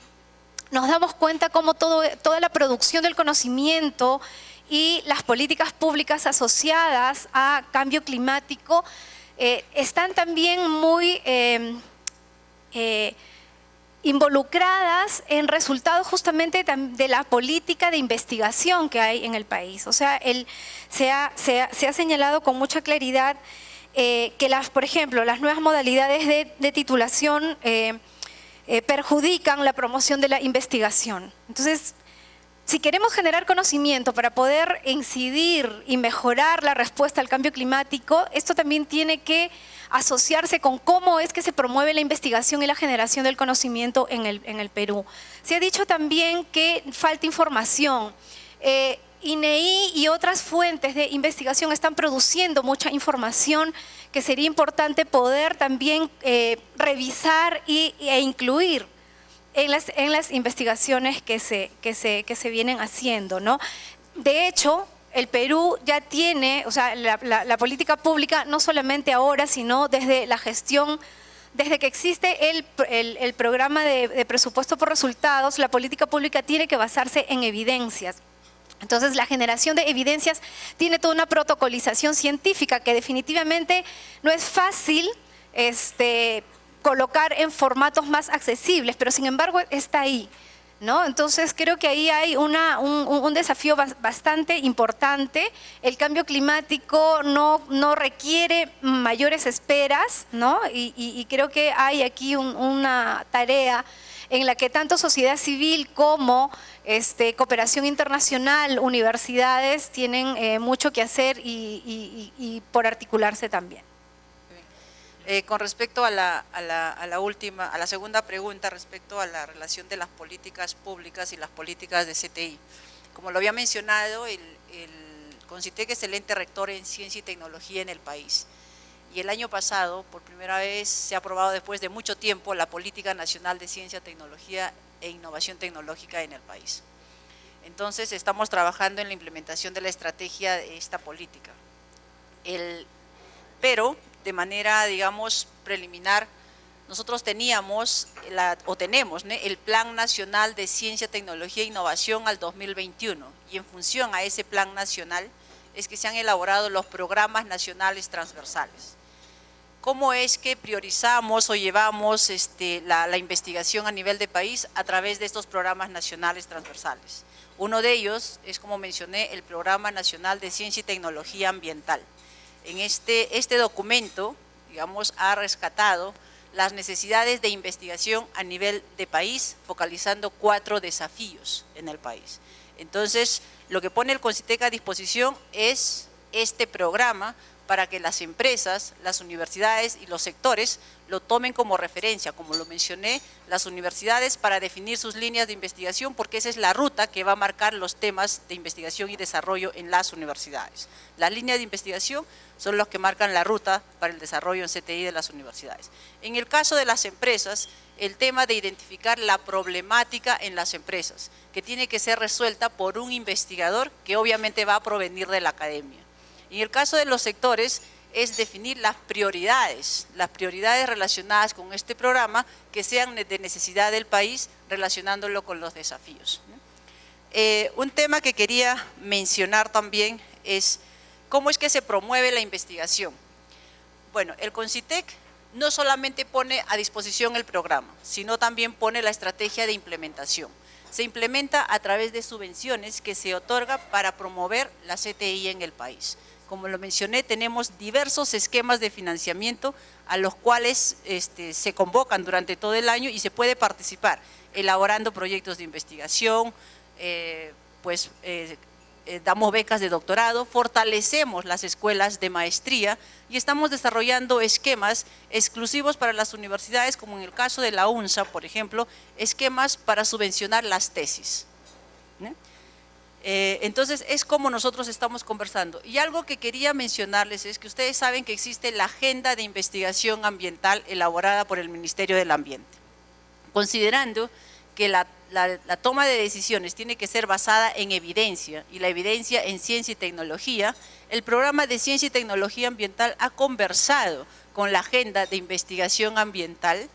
nos damos cuenta cómo toda la producción del conocimiento y las políticas públicas asociadas a cambio climático están también muy involucradas en resultados justamente de la política de investigación que hay en el país. O sea, se ha señalado con mucha claridad que, por ejemplo, las nuevas modalidades de titulación perjudican la promoción de la investigación. Entonces, si queremos generar conocimiento para poder incidir y mejorar la respuesta al cambio climático, esto también tiene que asociarse con cómo es que se promueve la investigación y la generación del conocimiento en el Perú. Se ha dicho también que falta información. INEI y otras fuentes de investigación están produciendo mucha información que sería importante poder también revisar e incluir en las investigaciones que se vienen haciendo, ¿no? De hecho, el Perú ya tiene, o sea, la política pública, no solamente ahora, sino desde la gestión, desde que existe el programa de presupuesto por resultados, la política pública tiene que basarse en evidencias. Entonces, la generación de evidencias tiene toda una protocolización científica que definitivamente no es fácil colocar en formatos más accesibles, pero sin embargo está ahí, ¿no? Entonces creo que ahí hay un desafío bastante importante. El cambio climático no requiere mayores esperas, ¿no? Y creo que hay aquí una tarea en la que tanto sociedad civil como cooperación internacional, universidades tienen mucho que hacer y por articularse también. Con respecto a la segunda pregunta, respecto a la relación de las políticas públicas y las políticas de CTI. Como lo había mencionado, el CONCITEC es el ente rector en ciencia y tecnología en el país. Y el año pasado, por primera vez, se ha aprobado después de mucho tiempo la Política Nacional de Ciencia, Tecnología e Innovación Tecnológica en el país. Entonces, estamos trabajando en la implementación de la estrategia de esta política. Pero, de manera, digamos, preliminar, nosotros tenemos el Plan Nacional de Ciencia, Tecnología e Innovación al 2021 y en función a ese plan nacional es que se han elaborado los programas nacionales transversales. ¿Cómo es que priorizamos o llevamos la investigación a nivel de país? A través de estos programas nacionales transversales. Uno de ellos es, como mencioné, el Programa Nacional de Ciencia y Tecnología Ambiental. En este documento, digamos, ha rescatado las necesidades de investigación a nivel de país, focalizando 4 desafíos en el país. Entonces, lo que pone el CONCITEC a disposición es este programa para que las empresas, las universidades y los sectores lo tomen como referencia, como lo mencioné, las universidades para definir sus líneas de investigación, porque esa es la ruta que va a marcar los temas de investigación y desarrollo en las universidades. Las líneas de investigación son los que marcan la ruta para el desarrollo en CTI de las universidades. En el caso de las empresas, el tema de identificar la problemática en las empresas, que tiene que ser resuelta por un investigador que obviamente va a provenir de la academia. En el caso de los sectores, es definir las prioridades relacionadas con este programa que sean de necesidad del país, relacionándolo con los desafíos. Un tema que quería mencionar también es cómo es que se promueve la investigación. Bueno, el CONCITEC no solamente pone a disposición el programa, sino también pone la estrategia de implementación. Se implementa a través de subvenciones que se otorga para promover la CTI en el país. Como lo mencioné, tenemos diversos esquemas de financiamiento a los cuales se convocan durante todo el año y se puede participar elaborando proyectos de investigación, damos becas de doctorado, fortalecemos las escuelas de maestría y estamos desarrollando esquemas exclusivos para las universidades, como en el caso de la UNSA, por ejemplo, esquemas para subvencionar las tesis. Entonces, es como nosotros estamos conversando. Y algo que quería mencionarles es que ustedes saben que existe la Agenda de Investigación Ambiental elaborada por el Ministerio del Ambiente. Considerando que la toma de decisiones tiene que ser basada en evidencia, y la evidencia en ciencia y tecnología, el programa de Ciencia y Tecnología Ambiental ha conversado con la Agenda de Investigación Ambiental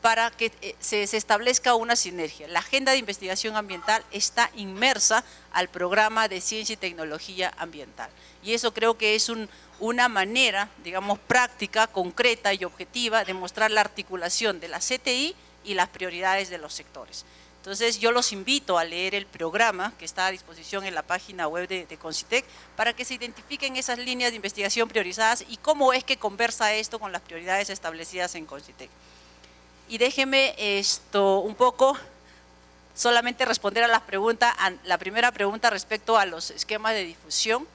para que se establezca una sinergia. La Agenda de Investigación Ambiental está inmersa al programa de Ciencia y Tecnología Ambiental. Y eso creo que es una manera, digamos, práctica, concreta y objetiva de mostrar la articulación de la CTI y las prioridades de los sectores. Entonces, yo los invito a leer el programa que está a disposición en la página web de Concitec para que se identifiquen esas líneas de investigación priorizadas y cómo es que conversa esto con las prioridades establecidas en Concitec. Y déjeme un poco solamente responder a la primera pregunta respecto a los esquemas de difusión,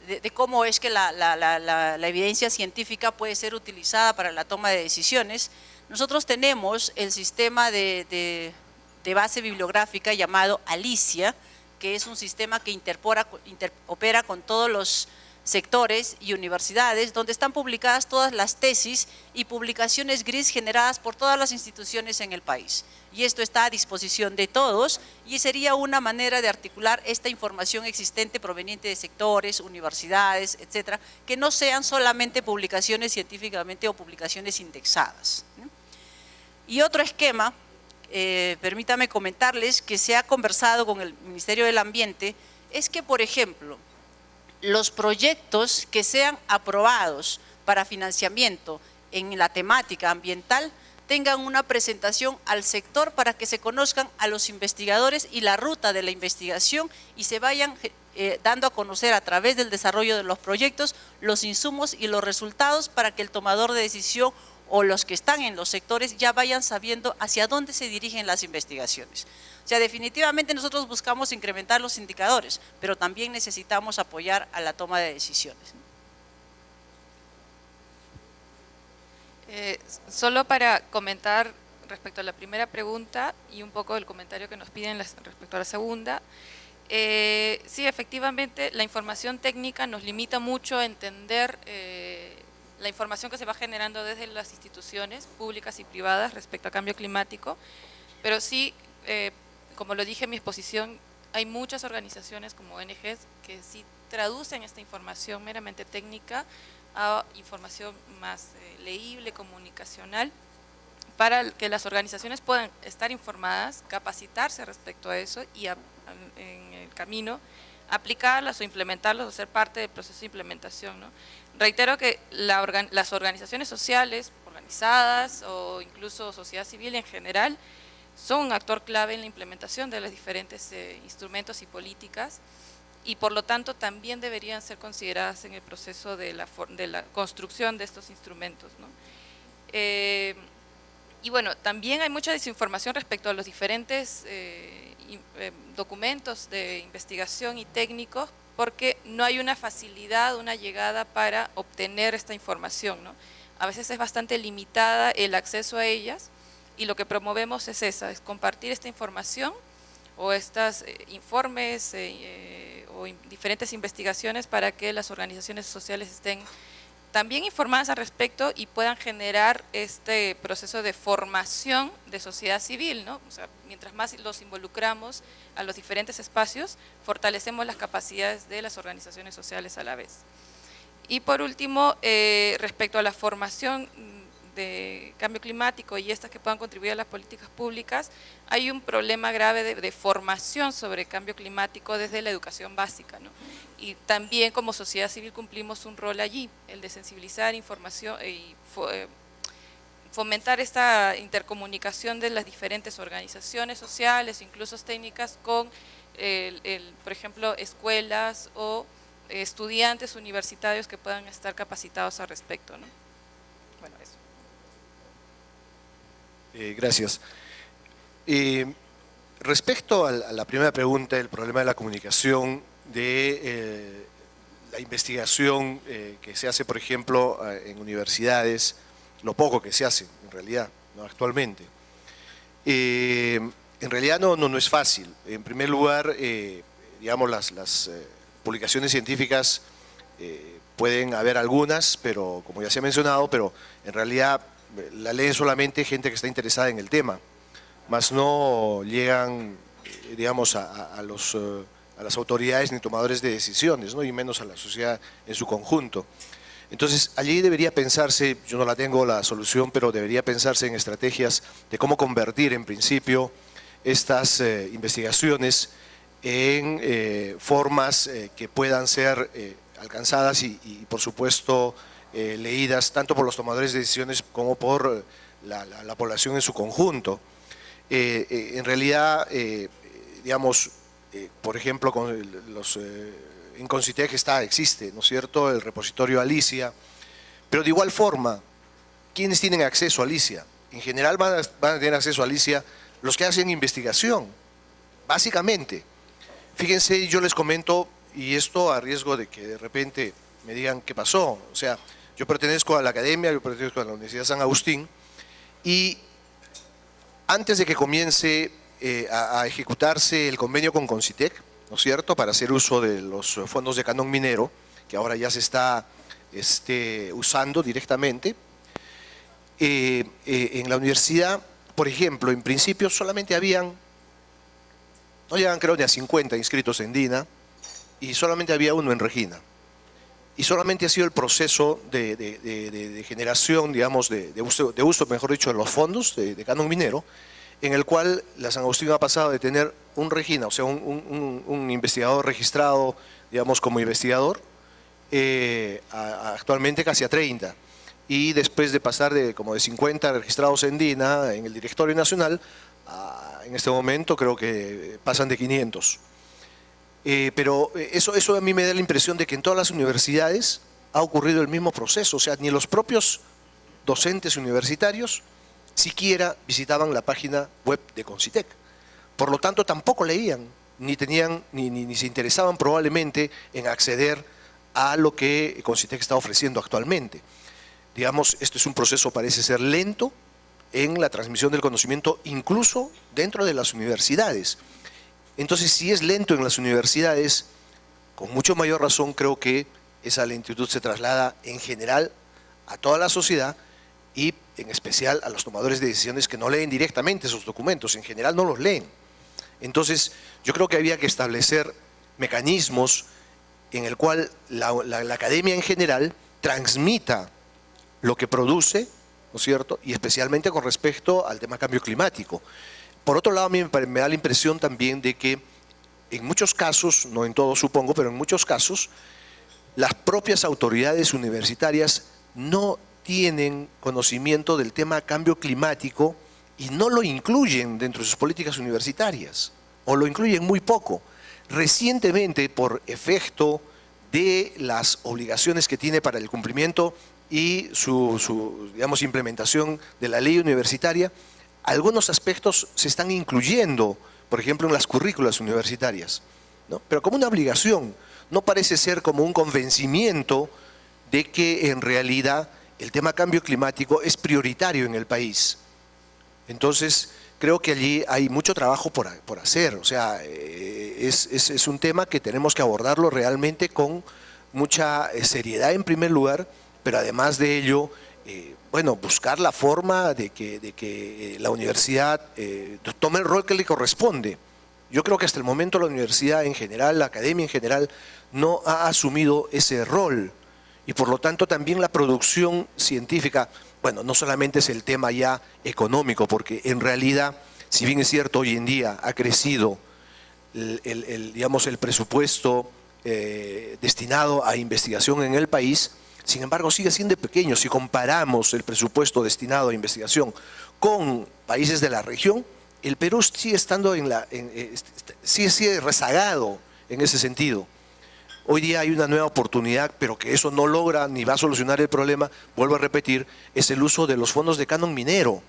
de cómo es que la evidencia científica puede ser utilizada para la toma de decisiones. Nosotros tenemos el sistema de base bibliográfica llamado Alicia, que es un sistema que interopera con todos los sectores y universidades, donde están publicadas todas las tesis y publicaciones GRIS generadas por todas las instituciones en el país. Y esto está a disposición de todos y sería una manera de articular esta información existente proveniente de sectores, universidades, etcétera, que no sean solamente publicaciones científicamente o publicaciones indexadas. Y otro esquema, permítame comentarles que se ha conversado con el Ministerio del Ambiente, es que, por ejemplo, los proyectos que sean aprobados para financiamiento en la temática ambiental tengan una presentación al sector para que se conozcan a los investigadores y la ruta de la investigación y se vayan dando a conocer a través del desarrollo de los proyectos los insumos y los resultados para que el tomador de decisión o los que están en los sectores ya vayan sabiendo hacia dónde se dirigen las investigaciones. O sea, definitivamente nosotros buscamos incrementar los indicadores, pero también necesitamos apoyar a la toma de decisiones. Solo para comentar respecto a la primera pregunta y un poco el comentario que nos piden respecto a la segunda. Sí, efectivamente, la información técnica nos limita mucho a entender la información que se va generando desde las instituciones públicas y privadas respecto a cambio climático, pero sí, como lo dije en mi exposición, hay muchas organizaciones como ONGs que sí traducen esta información meramente técnica a información más leíble, comunicacional, para que las organizaciones puedan estar informadas, capacitarse respecto a eso y en el camino aplicarlas o implementarlas o ser parte del proceso de implementación, ¿no? Reitero que las organizaciones sociales organizadas o incluso sociedad civil en general son un actor clave en la implementación de los diferentes instrumentos y políticas y por lo tanto también deberían ser consideradas en el proceso de la construcción de estos instrumentos, ¿no? Y bueno, también hay mucha desinformación respecto a los diferentes documentos de investigación y técnicos porque no hay una facilidad, una llegada para obtener esta información, ¿no? A veces es bastante limitada el acceso a ellas y lo que promovemos es es compartir esta información o estos informes o diferentes investigaciones para que las organizaciones sociales estén también informadas al respecto y puedan generar este proceso de formación de sociedad civil, ¿no? O sea, mientras más los involucramos a los diferentes espacios, fortalecemos las capacidades de las organizaciones sociales a la vez. Y por último, respecto a la formación de cambio climático y estas que puedan contribuir a las políticas públicas, hay un problema grave de formación sobre cambio climático desde la educación básica, ¿no? Y también como sociedad civil cumplimos un rol allí, el de sensibilizar información y fomentar esta intercomunicación de las diferentes organizaciones sociales, incluso técnicas, con, por ejemplo, escuelas o estudiantes universitarios que puedan estar capacitados al respecto, ¿no? Bueno, eso. Gracias. Respecto a la primera pregunta, el problema de la comunicación, de la investigación que se hace, por ejemplo, en universidades, lo poco que se hace en realidad, ¿no? Actualmente. En realidad no es fácil. En primer lugar, digamos, las publicaciones científicas pueden haber algunas, pero como ya se ha mencionado, pero en realidad la leen solamente gente que está interesada en el tema, más no llegan, digamos, a las autoridades ni tomadores de decisiones, ¿no? Y menos a la sociedad en su conjunto. Entonces, allí debería pensarse, yo no la tengo la solución, pero debería pensarse en estrategias de cómo convertir en principio estas investigaciones en formas que puedan ser alcanzadas y por supuesto leídas tanto por los tomadores de decisiones como por la población en su conjunto. En realidad, digamos, por ejemplo, en Concitec existe, ¿no es cierto?, el repositorio Alicia, pero de igual forma, ¿quiénes tienen acceso a Alicia? En general van a tener acceso a Alicia los que hacen investigación, básicamente. Fíjense, yo les comento, y esto a riesgo de que de repente me digan qué pasó, o sea, yo pertenezco a la academia, yo pertenezco a la Universidad San Agustín, y antes de que comience a ejecutarse el convenio con Concitec, ¿no es cierto?, para hacer uso de los fondos de canon minero, que ahora ya se está usando directamente, en la universidad, por ejemplo, en principio solamente no llegan creo ni a 50 inscritos en DINA, y solamente había uno en Regina. Y solamente ha sido el proceso de generación, digamos, de uso, mejor dicho, de los fondos de canon minero, en el cual la San Agustín ha pasado de tener un Regina, o sea, un investigador registrado, digamos, como investigador, actualmente casi a 30. Y después de pasar como de 50 registrados en DINA, en el Directorio Nacional, en este momento creo que pasan de 500. Pero eso a mí me da la impresión de que en todas las universidades ha ocurrido el mismo proceso, o sea, ni los propios docentes universitarios siquiera visitaban la página web de Concitec. Por lo tanto, tampoco leían, ni se interesaban probablemente en acceder a lo que Concitec está ofreciendo actualmente. Digamos, esto es un proceso, parece ser lento, en la transmisión del conocimiento, incluso dentro de las universidades. Entonces, si es lento en las universidades, con mucho mayor razón creo que esa lentitud se traslada en general a toda la sociedad y en especial a los tomadores de decisiones que no leen directamente esos documentos, en general no los leen. Entonces, yo creo que había que establecer mecanismos en el cual la academia en general transmita lo que produce, ¿no es cierto?, y especialmente con respecto al tema cambio climático. Por otro lado, a mí me da la impresión también de que en muchos casos, no en todos supongo, pero en muchos casos, las propias autoridades universitarias no tienen conocimiento del tema cambio climático y no lo incluyen dentro de sus políticas universitarias, o lo incluyen muy poco. Recientemente, por efecto de las obligaciones que tiene para el cumplimiento y su digamos, implementación de la ley universitaria, algunos aspectos se están incluyendo, por ejemplo, en las currículas universitarias, ¿no? Pero como una obligación, no parece ser como un convencimiento de que en realidad el tema cambio climático es prioritario en el país. Entonces, creo que allí hay mucho trabajo por hacer, o sea, es un tema que tenemos que abordarlo realmente con mucha seriedad en primer lugar, pero además de ello, bueno, buscar la forma de que la universidad tome el rol que le corresponde. Yo creo que hasta el momento la universidad en general, la academia en general, no ha asumido ese rol y por lo tanto también la producción científica, bueno, no solamente es el tema ya económico, porque en realidad, si bien es cierto, hoy en día ha crecido digamos, el presupuesto destinado a investigación en el país, sin embargo sigue siendo pequeño. Si comparamos el presupuesto destinado a investigación con países de la región, el Perú sigue estando sigue rezagado en ese sentido. Hoy día hay una nueva oportunidad, pero que eso no logra ni va a solucionar el problema, vuelvo a repetir, es el uso de los fondos de canon minero.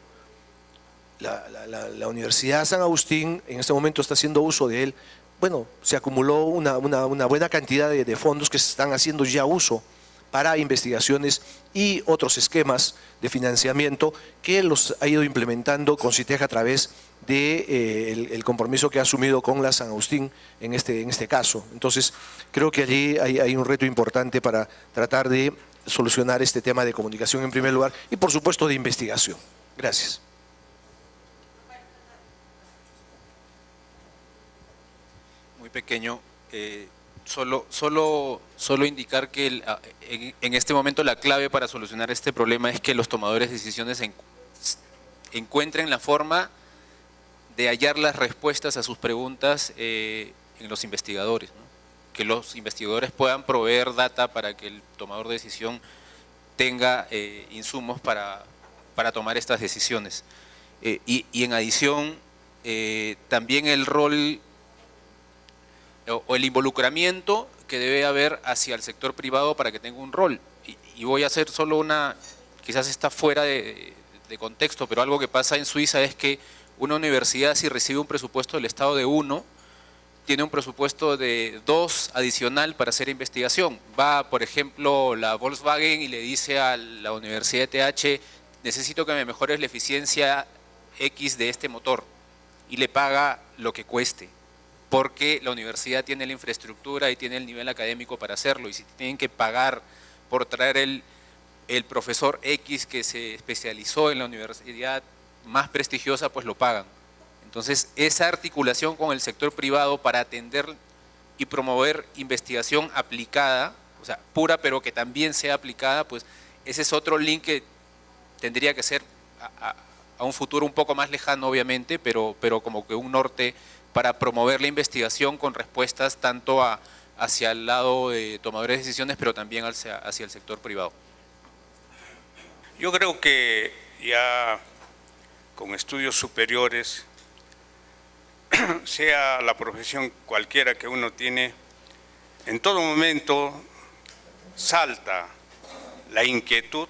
La Universidad San Agustín en este momento está haciendo uso de él. Bueno, se acumuló una buena cantidad de fondos que se están haciendo ya uso para investigaciones y otros esquemas de financiamiento que los ha ido implementando Concitej a través de el compromiso que ha asumido con la San Agustín en este caso. Entonces, creo que allí hay un reto importante para tratar de solucionar este tema de comunicación en primer lugar y, por supuesto, de investigación. Gracias. Muy pequeño. Solo indicar que en este momento la clave para solucionar este problema es que los tomadores de decisiones encuentren la forma de hallar las respuestas a sus preguntas en los investigadores, ¿no? Que los investigadores puedan proveer data para que el tomador de decisión tenga insumos para tomar estas decisiones. Y en adición, también el rol o el involucramiento que debe haber hacia el sector privado para que tenga un rol. Y voy a hacer solo una, quizás está fuera de contexto, pero algo que pasa en Suiza es que una universidad, si recibe un presupuesto del Estado de 1, tiene un presupuesto de 2 adicional para hacer investigación. Va, por ejemplo, la Volkswagen y le dice a la Universidad de TH, necesito que me mejores la eficiencia X de este motor, y le paga lo que cueste, porque la universidad tiene la infraestructura y tiene el nivel académico para hacerlo, y si tienen que pagar por traer el profesor X que se especializó en la universidad más prestigiosa, pues lo pagan. Entonces, esa articulación con el sector privado para atender y promover investigación aplicada, o sea, pura pero que también sea aplicada, pues ese es otro link que tendría que ser a un futuro un poco más lejano, obviamente, pero como que un norte para promover la investigación con respuestas tanto hacia el lado de tomadores de decisiones, pero también hacia el sector privado. Yo creo que ya con estudios superiores, sea la profesión cualquiera que uno tiene, en todo momento salta la inquietud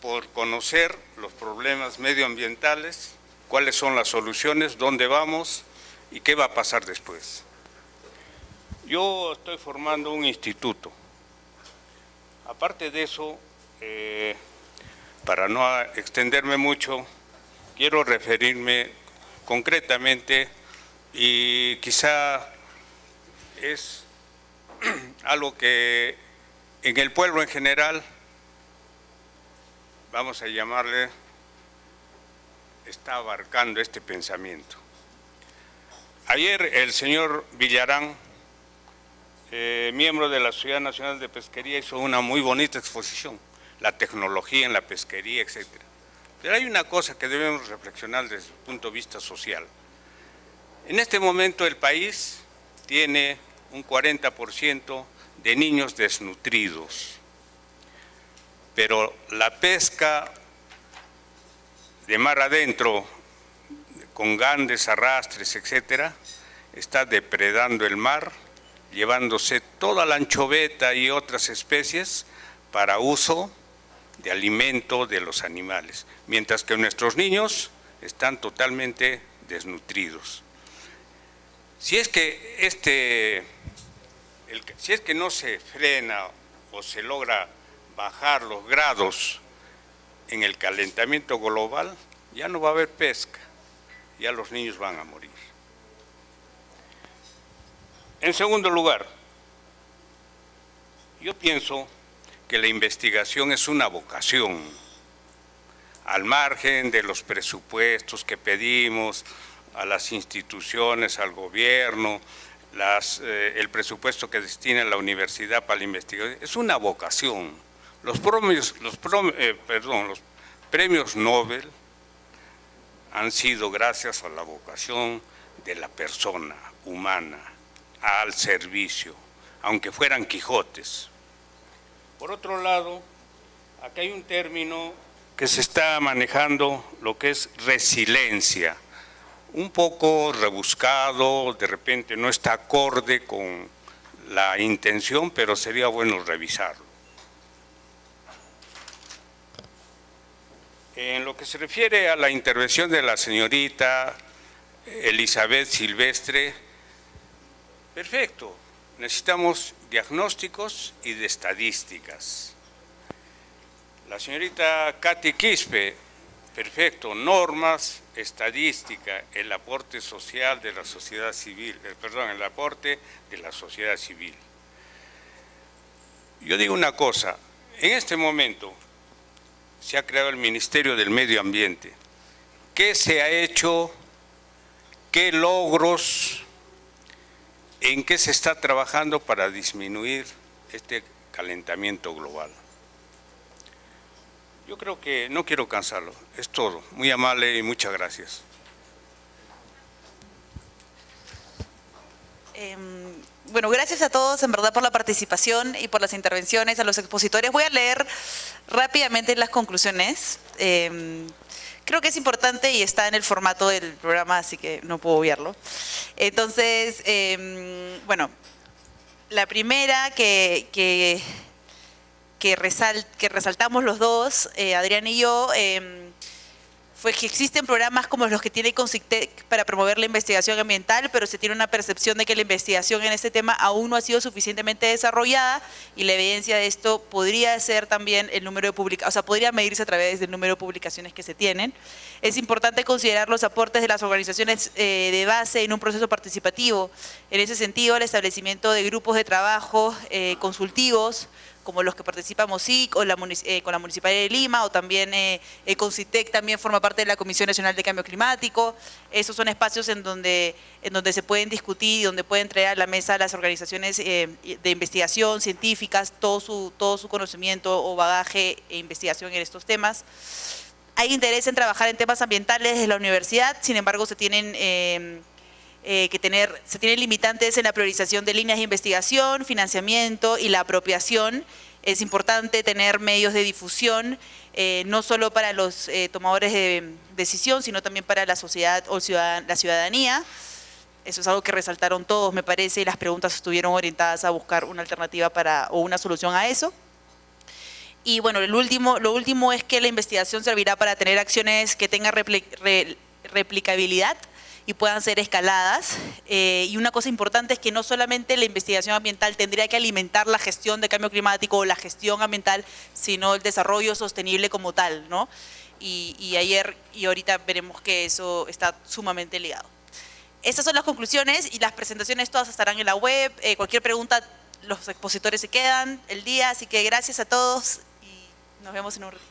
por conocer los problemas medioambientales, cuáles son las soluciones, dónde vamos y qué va a pasar después. Yo estoy formando un instituto. Aparte de eso, para no extenderme mucho, quiero referirme concretamente, y quizá es algo que en el pueblo en general, vamos a llamarle, está abarcando este pensamiento. Ayer el señor Villarán, miembro de la Sociedad Nacional de Pesquería, hizo una muy bonita exposición, la tecnología en la pesquería, etc. Pero hay una cosa que debemos reflexionar desde el punto de vista social. En este momento el país tiene un 40% de niños desnutridos, pero la pesca de mar adentro, con grandes arrastres, etcétera, está depredando el mar, llevándose toda la anchoveta y otras especies para uso de alimento de los animales, mientras que nuestros niños están totalmente desnutridos. Si es que no se frena o se logra bajar los grados en el calentamiento global, ya no va a haber pesca, ya los niños van a morir. En segundo lugar, yo pienso que la investigación es una vocación, al margen de los presupuestos que pedimos a las instituciones, al gobierno, el presupuesto que destina la universidad para la investigación, es una vocación. Los premios Nobel han sido gracias a la vocación de la persona humana, al servicio, aunque fueran Quijotes. Por otro lado, aquí hay un término que se está manejando, lo que es resiliencia, un poco rebuscado, de repente no está acorde con la intención, pero sería bueno revisarlo. En lo que se refiere a la intervención de la señorita Elizabeth Silvestre, perfecto, necesitamos diagnósticos y de estadísticas. La señorita Katy Quispe, perfecto, normas, estadística, el aporte social de la sociedad civil, el aporte de la sociedad civil. Yo digo una cosa, en este momento se ha creado el Ministerio del Medio Ambiente. ¿Qué se ha hecho? ¿Qué logros? ¿En qué se está trabajando para disminuir este calentamiento global? Yo creo que no quiero cansarlo, es todo. Muy amable y muchas gracias. Bueno, gracias a todos en verdad por la participación y por las intervenciones, a los expositores. Voy a leer rápidamente las conclusiones. Creo que es importante y está en el formato del programa, así que no puedo obviarlo. Entonces, bueno, la primera que resaltamos los dos, Adrián y yo, fue que existen programas como los que tiene Consictec para promover la investigación ambiental, pero se tiene una percepción de que la investigación en este tema aún no ha sido suficientemente desarrollada y la evidencia de esto podría ser también el número de publicaciones, o sea, podría medirse a través del número de publicaciones que se tienen. Es importante considerar los aportes de las organizaciones de base en un proceso participativo. En ese sentido, el establecimiento de grupos de trabajo consultivos, como los que participa MOSIC o con la Municipalidad de Lima, o también Consictec también forma parte de la Comisión Nacional de Cambio Climático. Esos son espacios en donde se pueden discutir y donde pueden traer a la mesa las organizaciones de investigación, científicas, todo su conocimiento o bagaje e investigación en estos temas. Hay interés en trabajar en temas ambientales desde la universidad, sin embargo se tienen limitantes en la priorización de líneas de investigación, financiamiento y la apropiación. Es importante tener medios de difusión, no solo para los tomadores de decisión, sino también para la sociedad o la ciudadanía. Eso es algo que resaltaron todos, me parece, y las preguntas estuvieron orientadas a buscar una alternativa o una solución a eso. Y bueno, lo último es que la investigación servirá para tener acciones que tengan replicabilidad y puedan ser escaladas. Y una cosa importante es que no solamente la investigación ambiental tendría que alimentar la gestión de cambio climático o la gestión ambiental, sino el desarrollo sostenible como tal, ¿no? Y ayer y ahorita veremos que eso está sumamente ligado. Estas son las conclusiones y las presentaciones todas estarán en la web. Cualquier pregunta, los expositores se quedan el día, así que gracias a todos y nos vemos en un ratito.